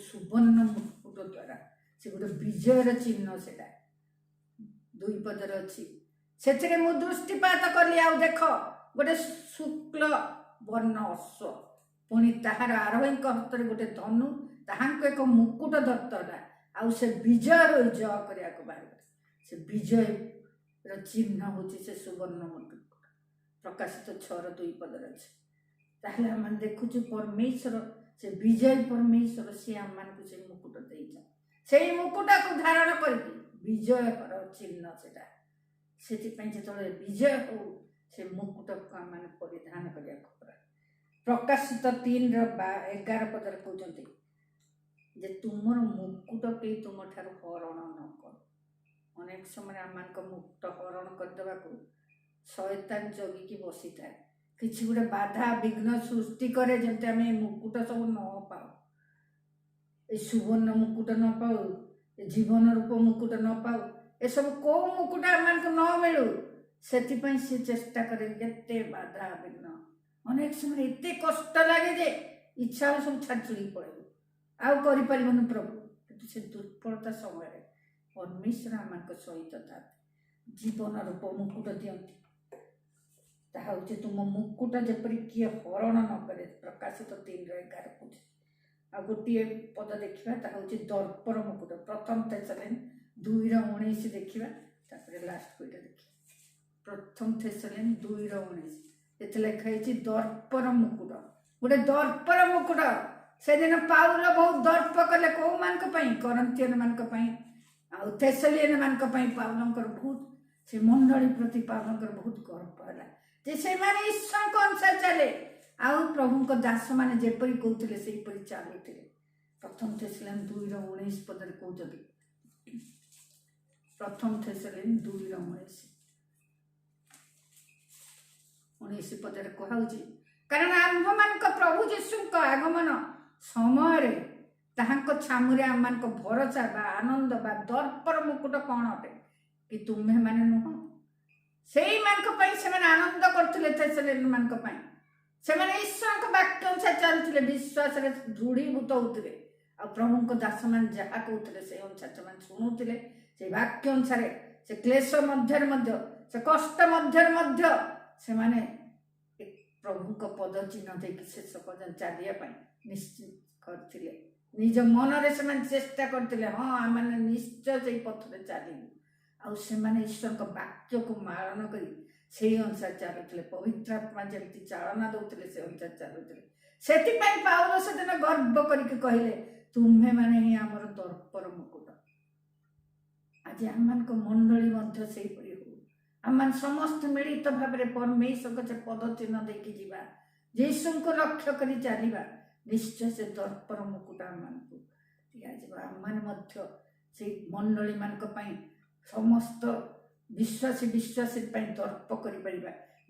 सुवर्ण मुकुट द्वारा से गोटे विजयर चिन्ह से 2 पदर अच्छी से मु दृष्टिपात कली आ देख गोटे शुक्ल वर्ण अश्व पुणी ताहार आरोही हस्त गोटे धनु ताहांको एक मुकुट दत्तला आउ से विजय जय करने बाहर से विजय चिन्ह हूँ से सुवर्ण मुकुट प्रकाशित 6:2 पदर अच्छे ताहले आम देखुचु परमेश्वर से विजय परमेश्वर सी आम मान से मुकुट देइछन से मुकुट को धारण कर विजय चिन्ह सेटा से जो विजय हो से मुकुट को आम परिधान करा प्रकाशित 3:11 पदर कहते जे तुमर मुकुट के तुम ठार हरण न कर अनेक समय आम मुकुट हरण करदेवा शैतान जगिकी बसी था किसी गोटे बाधा विघ्न सृष्टि करे जमती आम मुकुट सब न पाओ ए सुवर्ण मुकुट न पाओ जीवन रूप मुकुट न पाओ ए सब कौ मुकुट आम न मिलू से चेष्टा करे बाधा विघ्न अनेक समय एत कष्ट लगे जे इच्छा सब छाड़ी पड़े आउ करिपरिबनु प्रभु किंतु से दुर्बलता समय परमेश्वर आम सहित था जीवन रूप मुकुट दियंती ताहा हूँ तुम मुकुट जपरी किए हरण न करे प्रकाशित 3:11 कହୁଛି। आ गोटे पद देखा हूँ दर्पर मुकुट प्रथम थेसलेन 2:19 देखा लास्ट कोईटा देखिए प्रथम थेसलेन 2:19 ये लिखाई दर्पर मुकुट गोटे दर्पर मुकुट से दिन पाउल बहुत दर्प कले कौ मान करंथियन मान आउ थेसलियन मान पाउलंकर बहुत से मंडली प्रति पाउलंकर बहुत गर्व है जे से माने ईश्वर को अनुसार चले आउ प्रभु को दास माने जेपरी कहते से चलुते प्रथम थेसलियन 2:19 पदर कहते प्रथम थेसलियन 2:19 पदर कहूँ कारण आम्भ मान प्रभु जीशु आगमन समय ताहांको छामुरे आम मान भरोसा बा आनंद बा दर्पर मुकुट कौन अटे कि तुम्हें माने नुह से आनंद करते थेसलियन मान से ईश्वर वाक्य अनुसार चलते विश्वास दृढ़ीभूत होते आ प्रभु को दास मान जहाँ कहते से अनुसार से शुणुते से वाक्य अनुसार से क्लेश मध्य से कष्ट मध्य से माने प्रभु को पद चिन्ह देकी शेष पर्यटन चलिए निश्चित करते निज मन से चेष्टा करते हाँ आम निश्चय से पथरे चलू आने ईश्वर को वाक्य को मारण कर से अनुसार चलुते पवित्र आत्मा जमी चालना दौले से अनुसार चलुते से पाउल से दिन गर्व करके कहले तुम्हें माने ही आमर दर्पर मुकुट आज आम मंडली से आम समस्त मिलित भाव में परमेश्वर को पद चिन्ह देकी जीवा यीशु को लक्ष्य कर चलवा निश्चय से दर्पर मुकुट आम से मंडली मान समस्त विश्वासी विश्वासी दर्प कर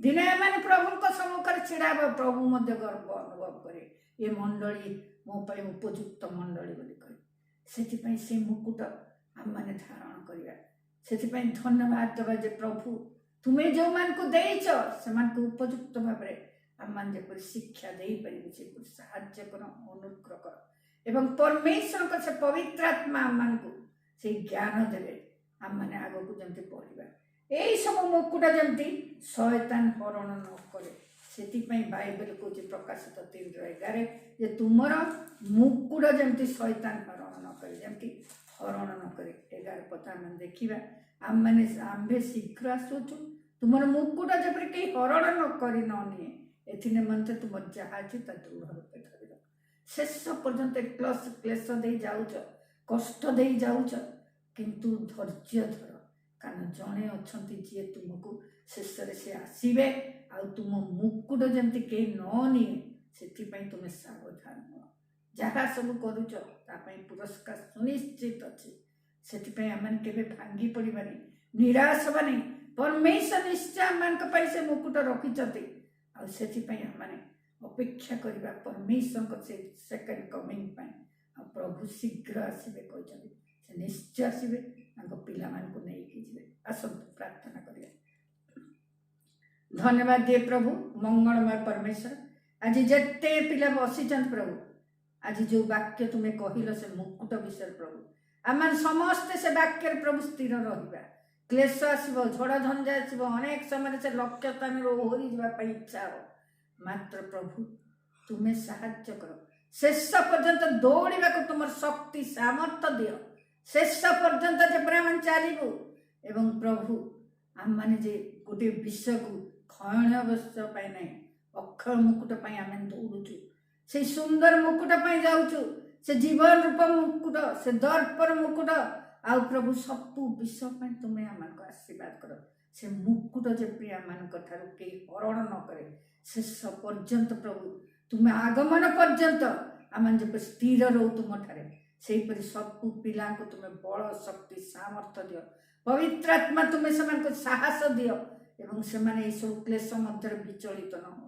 दिने आम प्रभु सम्मुखें छिड़ा प्रभु गर्व अनुभव करे ये मंडली मो उपयुक्त मंडली बोली कहे से मुकुट आम मैंने धारण करवा से धन्यवाद दबा जे प्रभु तुम्हें जो मान को देच से उपयुक्त भाव आम जब शिक्षा दे पारे से साहाय्य कर अनुग्रह कर एवं परमेश्वर को से पवित्र आत्मा आम को से ज्ञान देवे आम मैंने आग को जमी पढ़ा यही सब मुकुट जमी शयतान हरण न करे से बाइबल कहते प्रकाशित 3:11 जे तुमर मुकुट जमी शयतान हरण न करे जमी हरण न करे 11 पद आम देखा आम मैंने आम्भे शीघ्र आसुचु तुमर मुकुट जब कहीं हरण न कर निए एथि निमंते तुम जहाँ अच्छी दृढ़ रूपे धर शेष पर्यंत क्लेश दे जाऊच कष्ट दे जाऊच किंतु धैर्य धर कारण जड़े अच्छा जी तुमको शेष से आसवे आ तुम मुकुट जमी कहीं न निए से तुम्हें सावधान हो जहाँ सब करुच पुरस्कार सुनिश्चित अच्छे से आम के भांगी पड़ानी निराश हवानी परमेश्वर निश्चय आम से मुकुट रखिंट आने अपेक्षा करवा परमेश्वर से सेकेंड कमिंग प्रभु शीघ्र आसवे कहते से निश्चय आसवे पिला को लेकिन आसतु प्रार्थना करिए। धन्यवाद दिए प्रभु मंगलमय परमेश्वर आज जिते पिला बसी प्रभु आज जो वाक्य तुम्हें कहल से मुकुट विषय प्रभु आम समस्ते से वाक्य प्रभु स्थिर रहा क्लेश आसो झड़ झंझा आसो अनेक समय से लक्ष्य स्थान ओहरी जावाई इच्छा हो मात्र प्रभु तुम्हें साहाय्य कर शेष पर्यंत दौड़ा को तुम शक्ति सामर्थ दियो शेष पर्यंत जब आम चलू एवं प्रभु आम मैंने जे गोटे विषय को क्षण अवश्य ना अक्षय मुकुट आम दौड़ुचु से सुंदर मुकुट जाऊँ से जीवन रूप मुकुट से दर्पर मुकुट आउ प्रभु सबू विषय तुम्हें आम आशीर्वाद कर से मुकुट जब आम कहीं हरण न करे शेष पर्यंत प्रभु तुम्हें आगमन पर्यंत आम जब स्थिर रो तुम ठारे से सबू पिला को तुम्हें बल शक्ति सामर्थ दियो पवित्र आत्मा तुम्हें से साहस दियो एवं से सब क्लेश मध्य विचलित न हो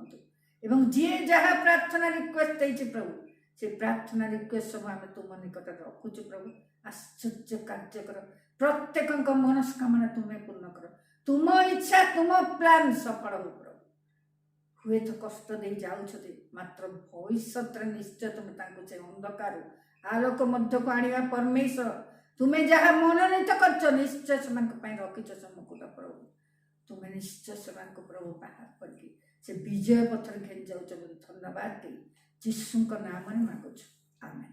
एवं जी जहाँ प्रार्थना रिक्वेस्ट देती प्रभु से प्रार्थना रिक्वेस्ट सब आम तुम निकट रखुचु प्रभु आश्चर्य कार्य कर प्रत्येक मनस्कामना तुम्हें पूर्ण कर तुम इच्छा तुम प्लान सफल हो प्रभु हुए तो कष्ट दे जाऊँ मात्र भविष्य निश्चय तुम्हें से अंधकार आलोक मध्य को आनिया परमेश्वर तुम्हें जहाँ मनोनीत कर निश्चय से रखिच से मुकुट प्रभु तुम्हें निश्चय से प्रभु बाहर करके से विजय पथर घेन जाऊँ धन्यवाद दे जीशु नाम मांगुछु आमेन।